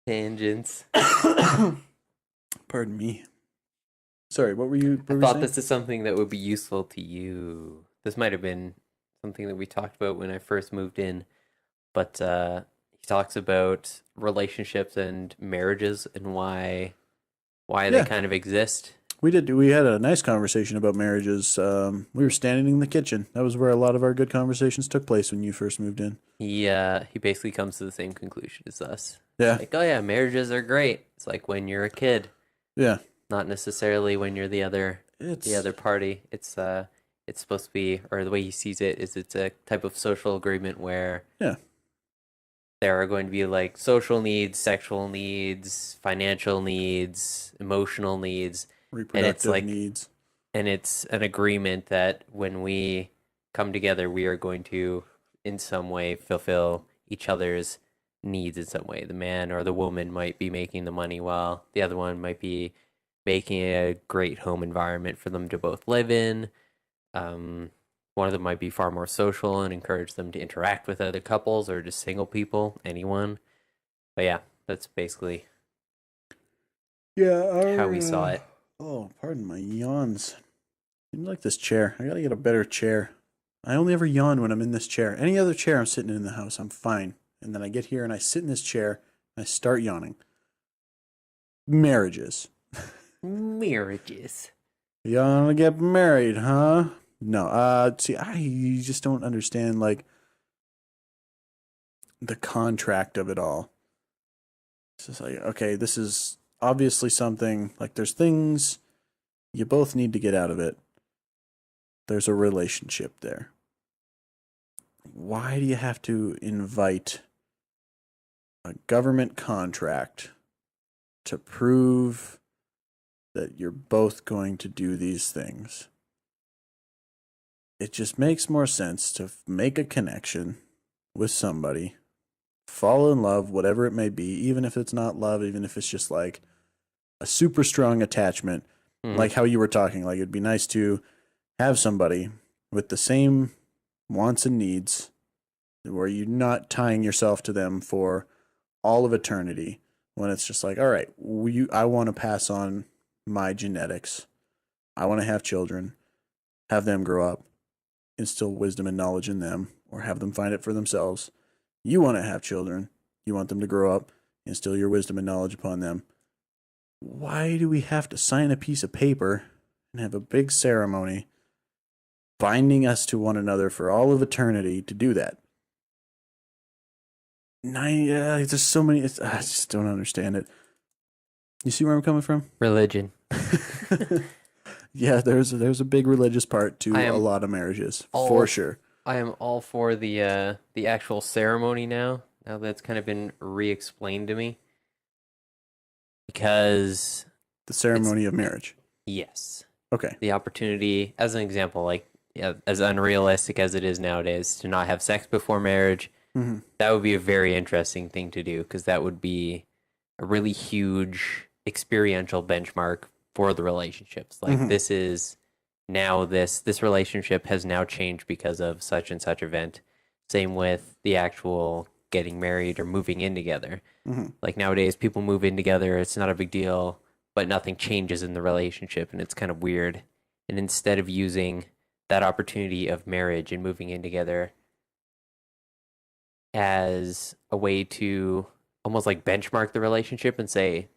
Tangents. Pardon me. Sorry, what were you? I What were you thought saying? this is something that would be useful to you. This might have been something that we talked about when I first moved in, but he he talks about relationships and marriages and why they Yeah, kind of exist. we did. We had a nice conversation about marriages. We were standing in the kitchen. That was where a lot of our good conversations took place when you first moved in. He basically comes to the same conclusion as us. It's Yeah, like, oh yeah, marriages are great. It's like when you're a kid, yeah. not necessarily when you're the It's other party. It's supposed to be, or the way he sees it is it's a type of social agreement where yeah, there are going to be like social needs, sexual needs, financial needs, emotional needs, and it's reproductive like needs. and it's an agreement that when we come together, we are going to in some way fulfill each other's needs in some way. The man or the woman might be making the money while the other one might be making a great home environment for them to both live in. um, One of them might be far more social and encourage them to interact with other couples or just single people, anyone. But yeah, that's basically Yeah, how our we saw it. oh, pardon my yawns. I like this chair. I gotta get a better chair. I only ever yawn when I'm in this chair. Any other chair I'm sitting in the house, I'm fine. And then I get here and I sit in this chair and I start yawning. Marriages. Marriages. You wanna get married, huh? No, see, you just don't understand, like, the contract of it all. It's just like, okay, this is obviously something, like, there's things you both need to get out of it. There's a relationship there. Why do you have to invite a government contract to prove that you're both going to do these things? It just makes more sense to make a connection with somebody, fall in love, whatever it may be, even if it's not love, even if it's just like a super strong attachment, like how you were talking. Like, it'd be nice to have somebody with the same wants and needs where you're not tying yourself to them for all of eternity, when it's just like, all right, I want to pass on my genetics. I want to have children, have them grow up, instill wisdom and knowledge in them, or have them find it for themselves. You want to have children. You want them to grow up, instill your wisdom and knowledge upon them. Why do we have to sign a piece of paper and have a big ceremony binding us to one another for all of eternity to do that? There's so many. I just don't understand it. You see where I'm coming from? Religion. Yeah, there's a big religious part to a lot of marriages, for sure. I am all for the actual ceremony now. Now that's kind of been re-explained to me. Because The ceremony of marriage. yes, Okay. the opportunity, as an example, like yeah, as unrealistic as it is nowadays, to not have sex before marriage, that would be a very interesting thing to do because that would be a really huge experiential benchmark for the relationships. Like this is now this relationship has now changed because of such and such event. Same with the actual getting married or moving in together. Like nowadays, people move in together, it's not a big deal, but nothing changes in the relationship, and it's kind of weird. And instead of using that opportunity of marriage and moving in together as a way to almost like benchmark the relationship and say,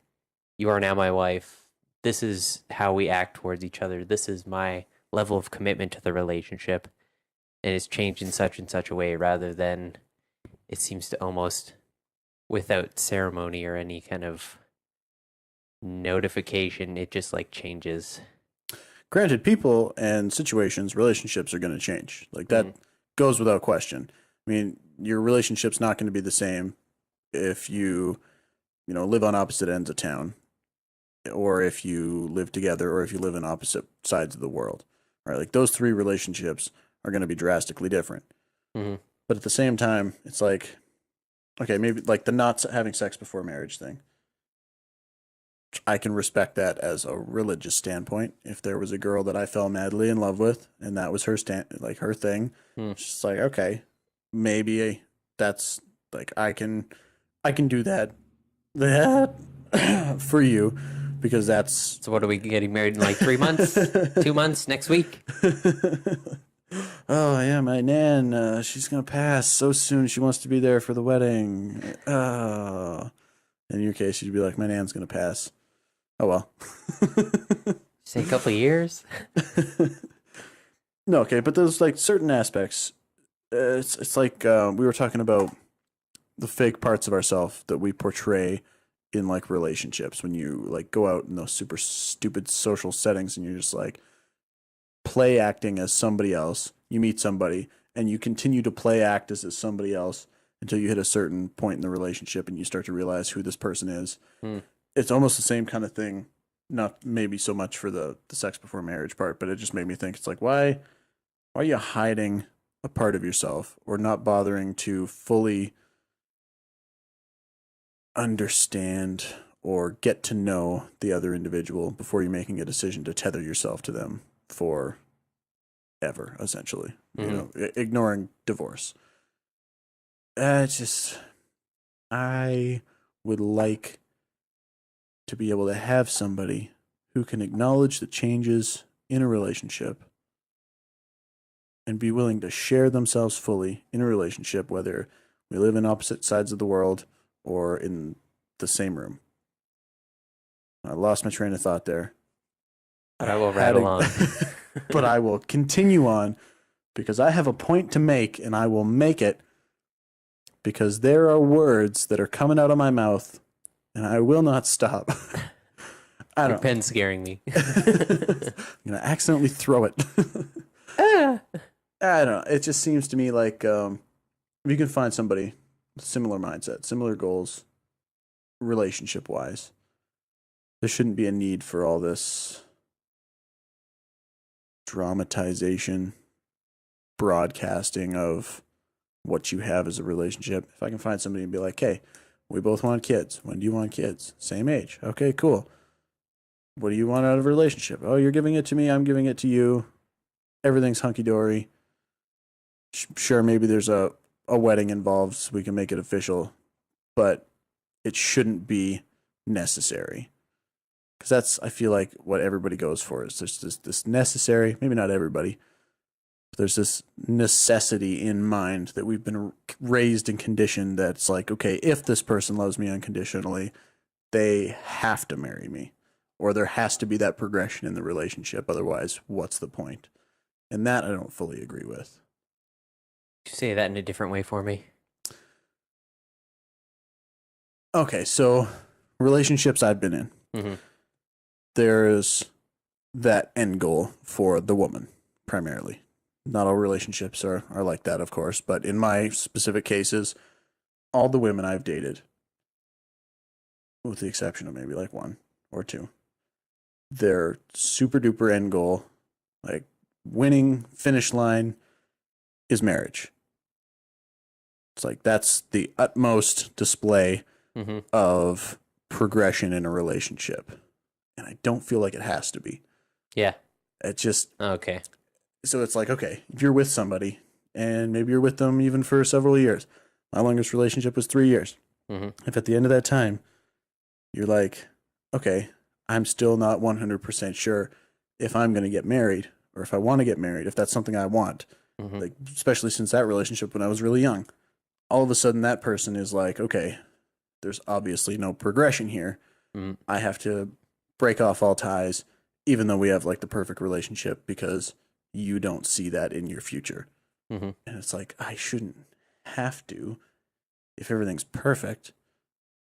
you are now my wife. This is how we act towards each other. This is my level of commitment to the relationship. And it's changed in such and such a way rather than it seems to almost without ceremony or any kind of notification, it just like changes. Granted, people and situations, relationships are going to change. Like, that goes without question. I mean, your relationship's not going to be the same if you live on opposite ends of town, or if you live together, or if you live in opposite sides of the world. Right? Like, those three relationships are going to be drastically different. But at the same time, it's like, okay, maybe like the not having sex before marriage thing. I can respect that as a religious standpoint. If there was a girl that I fell madly in love with, and that was her her thing, it's just like, okay, maybe that's like I can do that for you, because that's So what are we getting married in like 3 months? 2 months next week? Oh yeah, my nan, she's gonna pass so soon. She wants to be there for the wedding. In your case, you'd be like, my nan's gonna pass. Oh well. Say a couple years. No, okay, but there's like certain aspects. It's like we were talking about the fake parts of ourselves that we portray in like relationships when you like go out in those super stupid social settings and you're just like play acting as somebody else. You meet somebody and you continue to play act as somebody else until you hit a certain point in the relationship and you start to realize who this person is. Hmm. It's almost the same kind of thing. Not maybe so much for the sex before marriage part, but it just made me think it's like why are you hiding a part of yourself or not bothering to fully understand or get to know the other individual before you're making a decision to tether yourself to them for ever, essentially. You Hmm. know, ignoring divorce. It's just, I would like to be able to have somebody who can acknowledge the changes in a relationship and be willing to share themselves fully in a relationship, whether we live in opposite sides of the world or in the same room. I lost my train of thought there. But I I will had rattle on. a, but I will continue on because I have a point to make and I will make it because there are words that are coming out of my mouth and I will not stop. I Your don't know. pen's scaring me. I'm going to accidentally throw it. Ah. I don't know. It just seems to me like if you can find somebody with similar mindset, similar goals, relationship wise, there shouldn't be a need for all this dramatization, broadcasting of what you have as a relationship. If I can find somebody and be like, hey, we both want kids. When do you want kids? Same age. Okay, cool. What do you want out of a relationship? Oh, you're giving it to me. I'm giving it to you. Everything's hunky dory. Sure, maybe there's a wedding involved so we can make it official, but it shouldn't be necessary. Because that's, I feel like, what everybody goes for is there's this necessary, maybe not everybody, but there's this necessity in mind that we've been raised and conditioned that's like, okay, if this person loves me unconditionally, they have to marry me. Or there has to be that progression in the relationship. Otherwise, what's the point? And that I don't fully agree with. Say that in a different way for me. Okay, so relationships I've been in, Hmm. there's that end goal for the woman primarily. Not all relationships are like that, of course, but in my specific cases, all the women I've dated, with the exception of maybe like one or two, their super duper end goal, like winning finish line, is marriage. It's like that's the utmost display Hmm. of progression in a relationship. And I don't feel like it has to be. Yeah. It just, Okay. so it's like, okay, if you're with somebody and maybe you're with them even for several years, my longest relationship was 3 years. Hmm. If at the end of that time, you're like, okay, I'm still not 100% sure if I'm going to get married or if I want to get married, if that's something I want, Hmm. like, especially since that relationship when I was really young, all of a sudden that person is like, okay, there's obviously no progression here. Hmm. I have to break off all ties, even though we have like the perfect relationship because you don't see that in your future. Hmm. And it's like, I shouldn't have to if everything's perfect.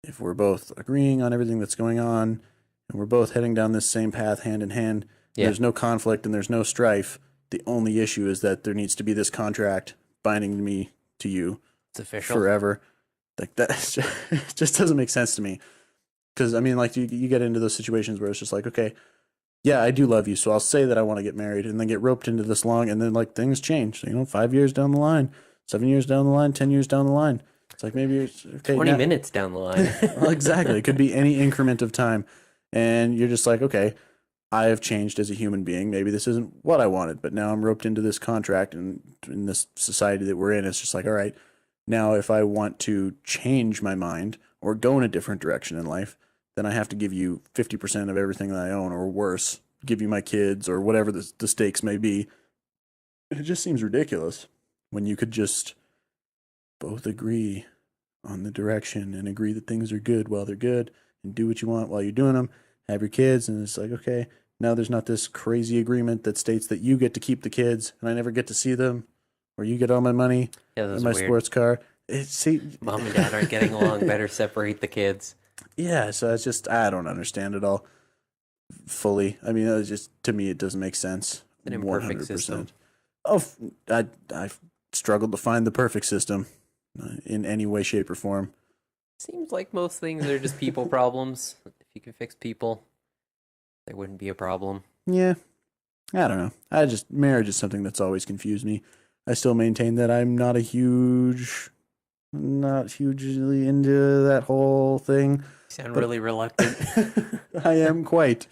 If we're both agreeing on everything that's going on and we're both heading down this same path hand in hand, Yeah. there's no conflict and there's no strife. The only issue is that there needs to be this contract binding me to you It's official. forever. Like that just doesn't make sense to me. Because I mean, like you get into those situations where it's just like, okay, yeah, I do love you, so I'll say that I want to get married, and then get roped into this long, and then like things change. 5 years down the line, 7 years down the line, 10 years down the line. It's like maybe it's okay. 20 Now, minutes down the line. well, exactly. It could be any increment of time, and you're just like, okay, I have changed as a human being. Maybe this isn't what I wanted, but now I'm roped into this contract, and in this society that we're in, it's just like, all right, now if I want to change my mind or go in a different direction in life, then I have to give you 50% of everything that I own or worse, give you my kids or whatever the stakes may be. It just seems ridiculous when you could just both agree on the direction and agree that things are good while they're good and do what you want while you're doing them, have your kids, and it's like, okay, now there's not this crazy agreement that states that you get to keep the kids and I never get to see them, or you get all my money Yeah, and those my are weird. sports car. See, Mom and dad aren't getting along. Better separate the kids. yeah, so it's just, I don't understand it all fully. I mean, it's just, to me, it doesn't make sense. It's an imperfect system. 100%. Oh, I've struggled to find the perfect system in any way, shape, or form. Seems like most things are just people problems. If you can fix people, there wouldn't be a problem. Yeah, I don't know. Marriage is something that's always confused me. I still maintain that I'm not hugely into that whole thing. You sound really reluctant. I am quite.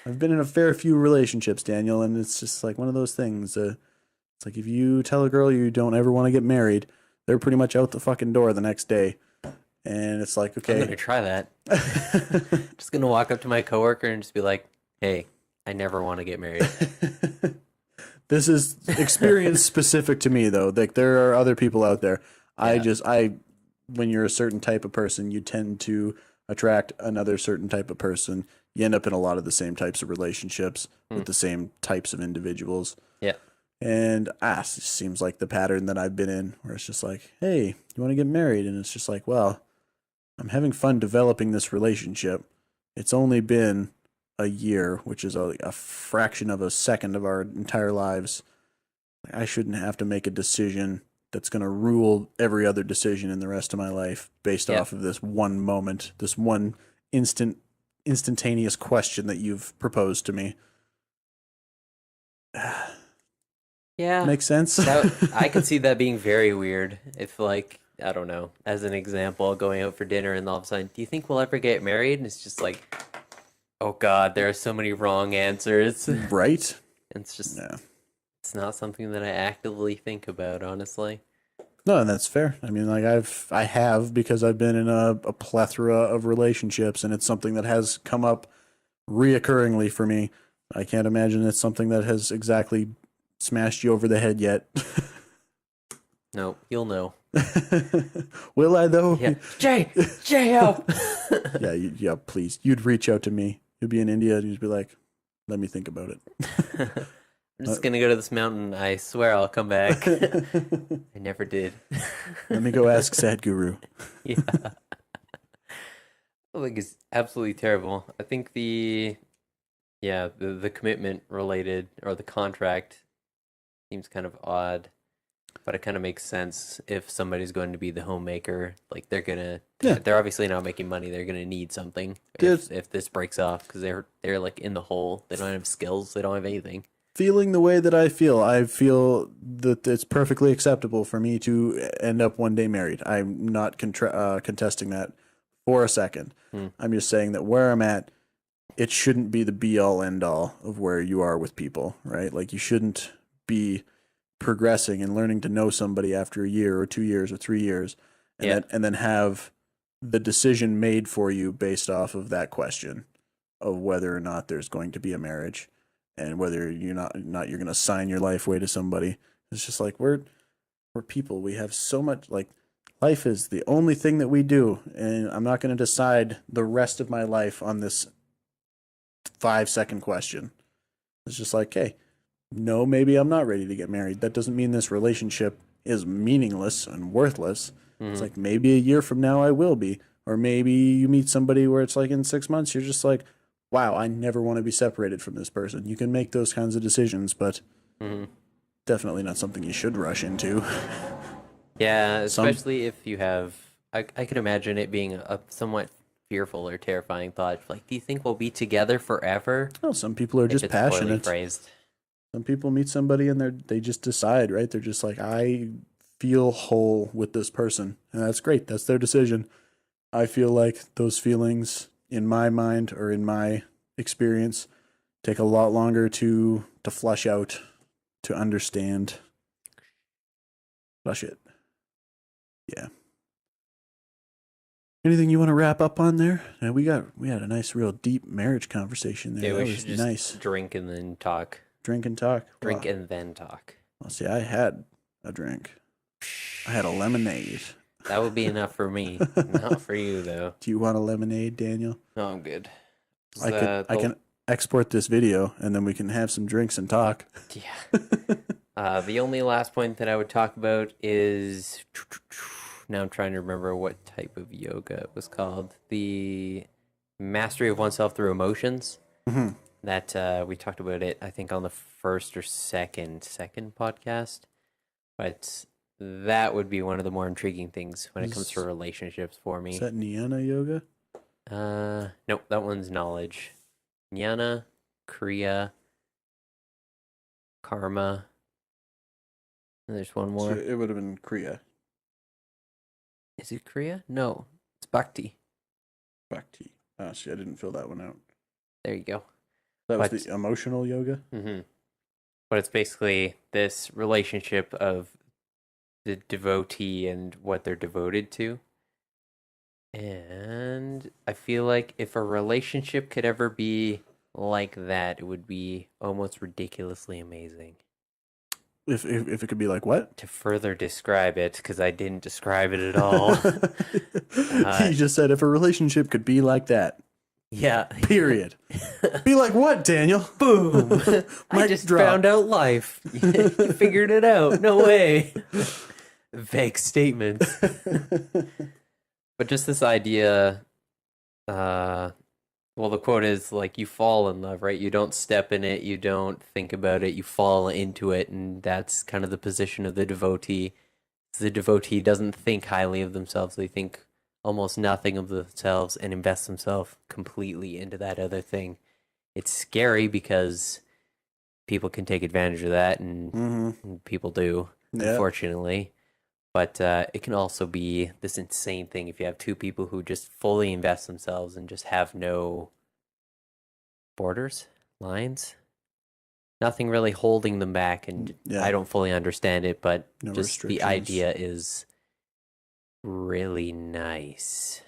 I've been in a fair few relationships, Daniel, and it's just like one of those things. It's like if you tell a girl you don't ever want to get married, they're pretty much out the fucking door the next day. And it's like, okay. I'm going to try that. Just going to walk up to my coworker and just be like, hey, I never want to get married. This is experience specific to me, though. Like, there are other people out there. Yeah. When you're a certain type of person, you tend to attract another certain type of person. You end up in a lot of the same types of relationships with the same types of individuals. Yeah. And it seems like the pattern that I've been in, where it's just like, hey, you want to get married? And it's just like, well, I'm having fun developing this relationship. It's only been a year, which is a fraction of a second of our entire lives. I shouldn't have to make a decision that's going to rule every other decision in the rest of my life based off of this one moment, this one instantaneous question that you've proposed to me. Yeah. Makes sense? I could see that being very weird if, like, I don't know, as an example, going out for dinner and all of a sudden, do you think we'll ever get married? And it's just like, oh God, there are so many wrong answers. Right? It's just, it's not something that I actively think about, honestly. No, and that's fair. I mean, like I have because I've been in a plethora of relationships, and it's something that has come up reoccurringly for me. I can't imagine it's something that has exactly smashed you over the head yet. No, you'll know. Will I though? Yeah. Jay, help! Yeah, please. You'd reach out to me. You'd be in India and you'd be like, let me think about it. I'm just gonna go to this mountain. I swear I'll come back. I never did. Let me go ask Sadhguru. Yeah. I think it's absolutely terrible. I think the commitment related or the contract seems kind of odd, but it kind of makes sense if somebody's going to be the homemaker. Like they're obviously not making money. They're gonna need something if this breaks off because they're like in the hole. They don't have skills. They don't have anything. Feeling the way that I feel that it's perfectly acceptable for me to end up one day married. I'm not contesting that for a second. I'm just saying that where I'm at, it shouldn't be the be all end all of where you are with people, right? Like you shouldn't be progressing and learning to know somebody after a year or 2 years or 3 years and then have the decision made for you based off of that question of whether or not there's going to be a marriage and whether you're not you're going to sign your life away to somebody. It's just like we're people. We have so much, like, life is the only thing that we do, and I'm not going to decide the rest of my life on this 5-second question. It's just like, hey, no, maybe I'm not ready to get married. That doesn't mean this relationship is meaningless and worthless. It's like maybe a year from now I will be. Or maybe you meet somebody where it's like in 6 months you're just like, wow, I never want to be separated from this person. You can make those kinds of decisions, but definitely not something you should rush into. Yeah, especially if you have... I could imagine it being a somewhat fearful or terrifying thought. Like, do you think we'll be together forever? Well, some people are just passionate. Phrased. Some people meet somebody and they just decide, right? They're just like, I feel whole with this person. And that's great. That's their decision. I feel like those feelings in my mind or in my experience take a lot longer to flush out, to understand. Flush it. Yeah. Anything you want to wrap up on there? We had a nice, real deep marriage conversation there. Yeah, that we was should just nice. drink and then talk. Drink and talk. Drink and then talk. Well, see, I had a drink. I had a lemonade. That would be enough for me. Not for you, though. Do you want a lemonade, Daniel? No, I'm good. I can export this video and then we can have some drinks and talk. Yeah. The only last point that I would talk about is now I'm trying to remember what type of yoga it was called. The mastery of oneself through emotions. Mm-hmm. That we talked about it, I think, on the first or second podcast. But that would be one of the more intriguing things when it comes to relationships for me. Is that Jnana yoga? Nope, that one's knowledge. Jnana, Kriya, Karma. And there's one more. So it would have been Kriya. Is it Kriya? No, it's Bhakti. Bhakti. Oh, see, I didn't fill that one out. There you go. That was the emotional yoga? Mm-hmm. But it's basically this relationship of the devotee and what they're devoted to. And I feel like if a relationship could ever be like that, it would be almost ridiculously amazing. If it could be like what? To further describe it, because I didn't describe it at all. You just said if a relationship could be like that. Yeah. Period. Be like what, Daniel? Boom. I just found out life. You figured it out. No way. Vague statements. But just this idea, well, the quote is like, you fall in love, right? You don't step in it. You don't think about it. You fall into it. And that's kind of the position of the devotee. The devotee doesn't think highly of themselves. They think almost nothing of themselves and invest themselves completely into that other thing. It's scary because people can take advantage of that, and people do, unfortunately. But it can also be this insane thing if you have two people who just fully invest themselves and just have no borders, lines, nothing really holding them back. And I don't fully understand it, but no just the idea is really nice.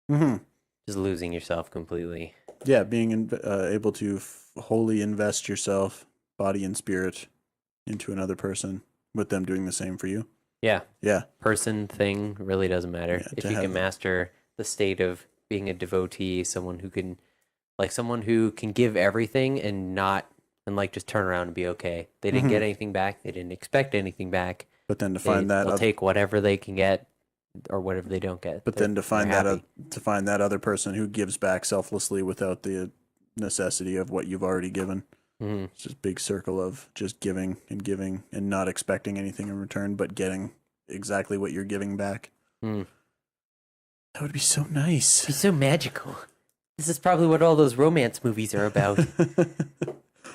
Just losing yourself completely. Yeah, being able to wholly invest yourself, body and spirit, into another person, with them doing the same for you. Yeah. Person, thing, really doesn't matter. Yeah, if you can master the state of being a devotee, someone who can give everything and like just turn around and be okay. They didn't get anything back. They didn't expect anything back. But then they'll take whatever they can get or whatever they don't get. But then to find that other person who gives back selflessly without the necessity of what you've already given. It's just a big circle of just giving and not expecting anything in return, but getting exactly what you're giving back. That would be so nice. It'd be so magical. This is probably what all those romance movies are about.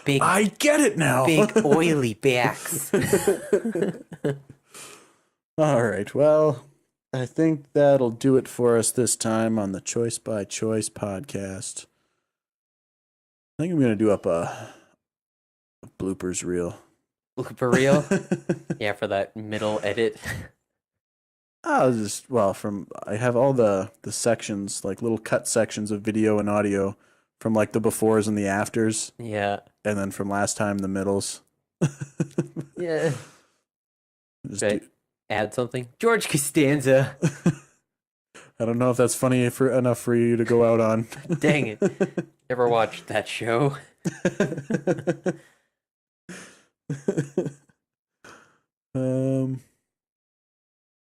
I get it now. Big oily backs. All right. Well, I think that'll do it for us this time on the Choice by Choice podcast. I think I'm going to do up a bloopers reel. Blooper reel? Yeah, for that middle edit. I have all the sections, like little cut sections of video and audio from like the befores and the afters. Yeah. And then from last time, the middles. Yeah. Add something. George Costanza. I don't know if that's funny enough for you to go out on. Dang it. Ever watched that show?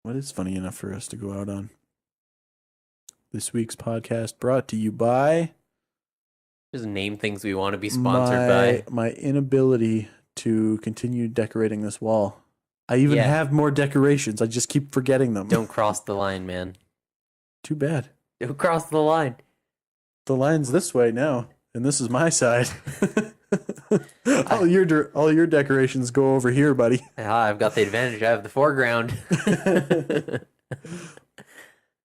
What is funny enough for us to go out on? This week's podcast brought to you by... Just name things we want to be sponsored by. My inability to continue decorating this wall. I even have more decorations. I just keep forgetting them. Don't cross the line, man. Too bad. Don't cross the line. The line's this way now, and this is my side. all your decorations go over here, buddy. I've got the advantage. I have the foreground.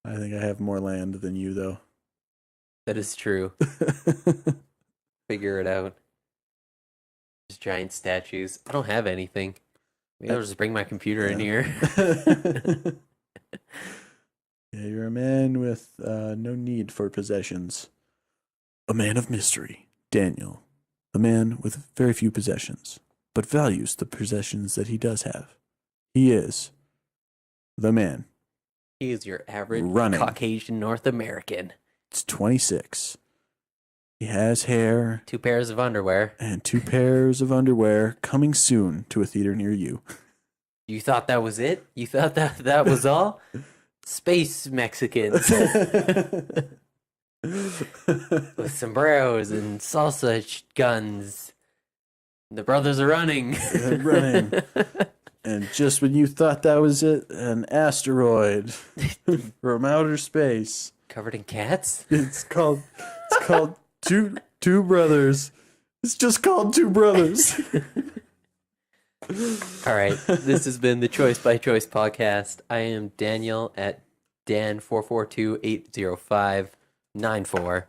I think I have more land than you, though. That is true. Figure it out. Just giant statues. I don't have anything. Maybe I'll just bring my computer in here. Yeah, you're a man with no need for possessions. A man of mystery, Daniel. A man with very few possessions. but values the possessions that he does have. He is the man. He is your average Running. Caucasian North American. It's 26. He has hair 2 pairs of underwear. and 2 pairs of underwear coming soon to a theater near you. You thought that was it? You thought that was all? Space Mexicans with sombreros and salsa guns. The brothers are running. They're running. And just when you thought that was it, an asteroid from outer space. Covered in cats? It's called Two Brothers. It's just called Two Brothers. All right. This has been the Choice by Choice podcast. I am Daniel at Dan442-805-94.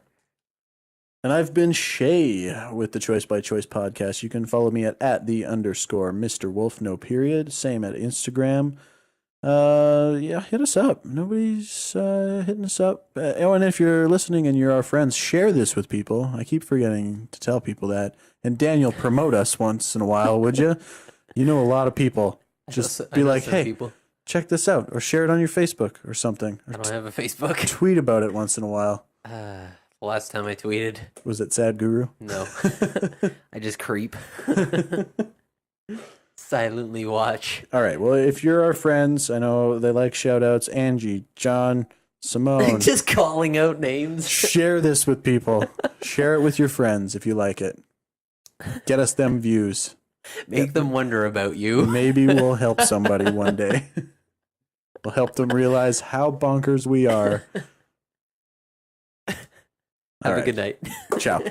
And I've been Shay with the Choice by Choice podcast. You can follow me at @the_Mr. Wolf, no period. Same at Instagram. Yeah, hit us up. Nobody's hitting us up. And if you're listening and you're our friends, share this with people. I keep forgetting to tell people that. And Daniel, promote us once in a while, would you? You know a lot of people. Just be like, hey, people. check this out, or share it on your Facebook or something. Or I don't have a Facebook. tweet about it once in a while. Last time I tweeted. Was it Sad Guru? No. I just creep. Silently watch. All right. Well, if you're our friends, I know they like shout outs. Angie, John, Simone. Just calling out names. Share this with people. Share it with your friends if you like it. Get us them views. Make them wonder about you. Maybe we'll help somebody one day. We'll help them realize how bonkers we are. Have a good night. Ciao.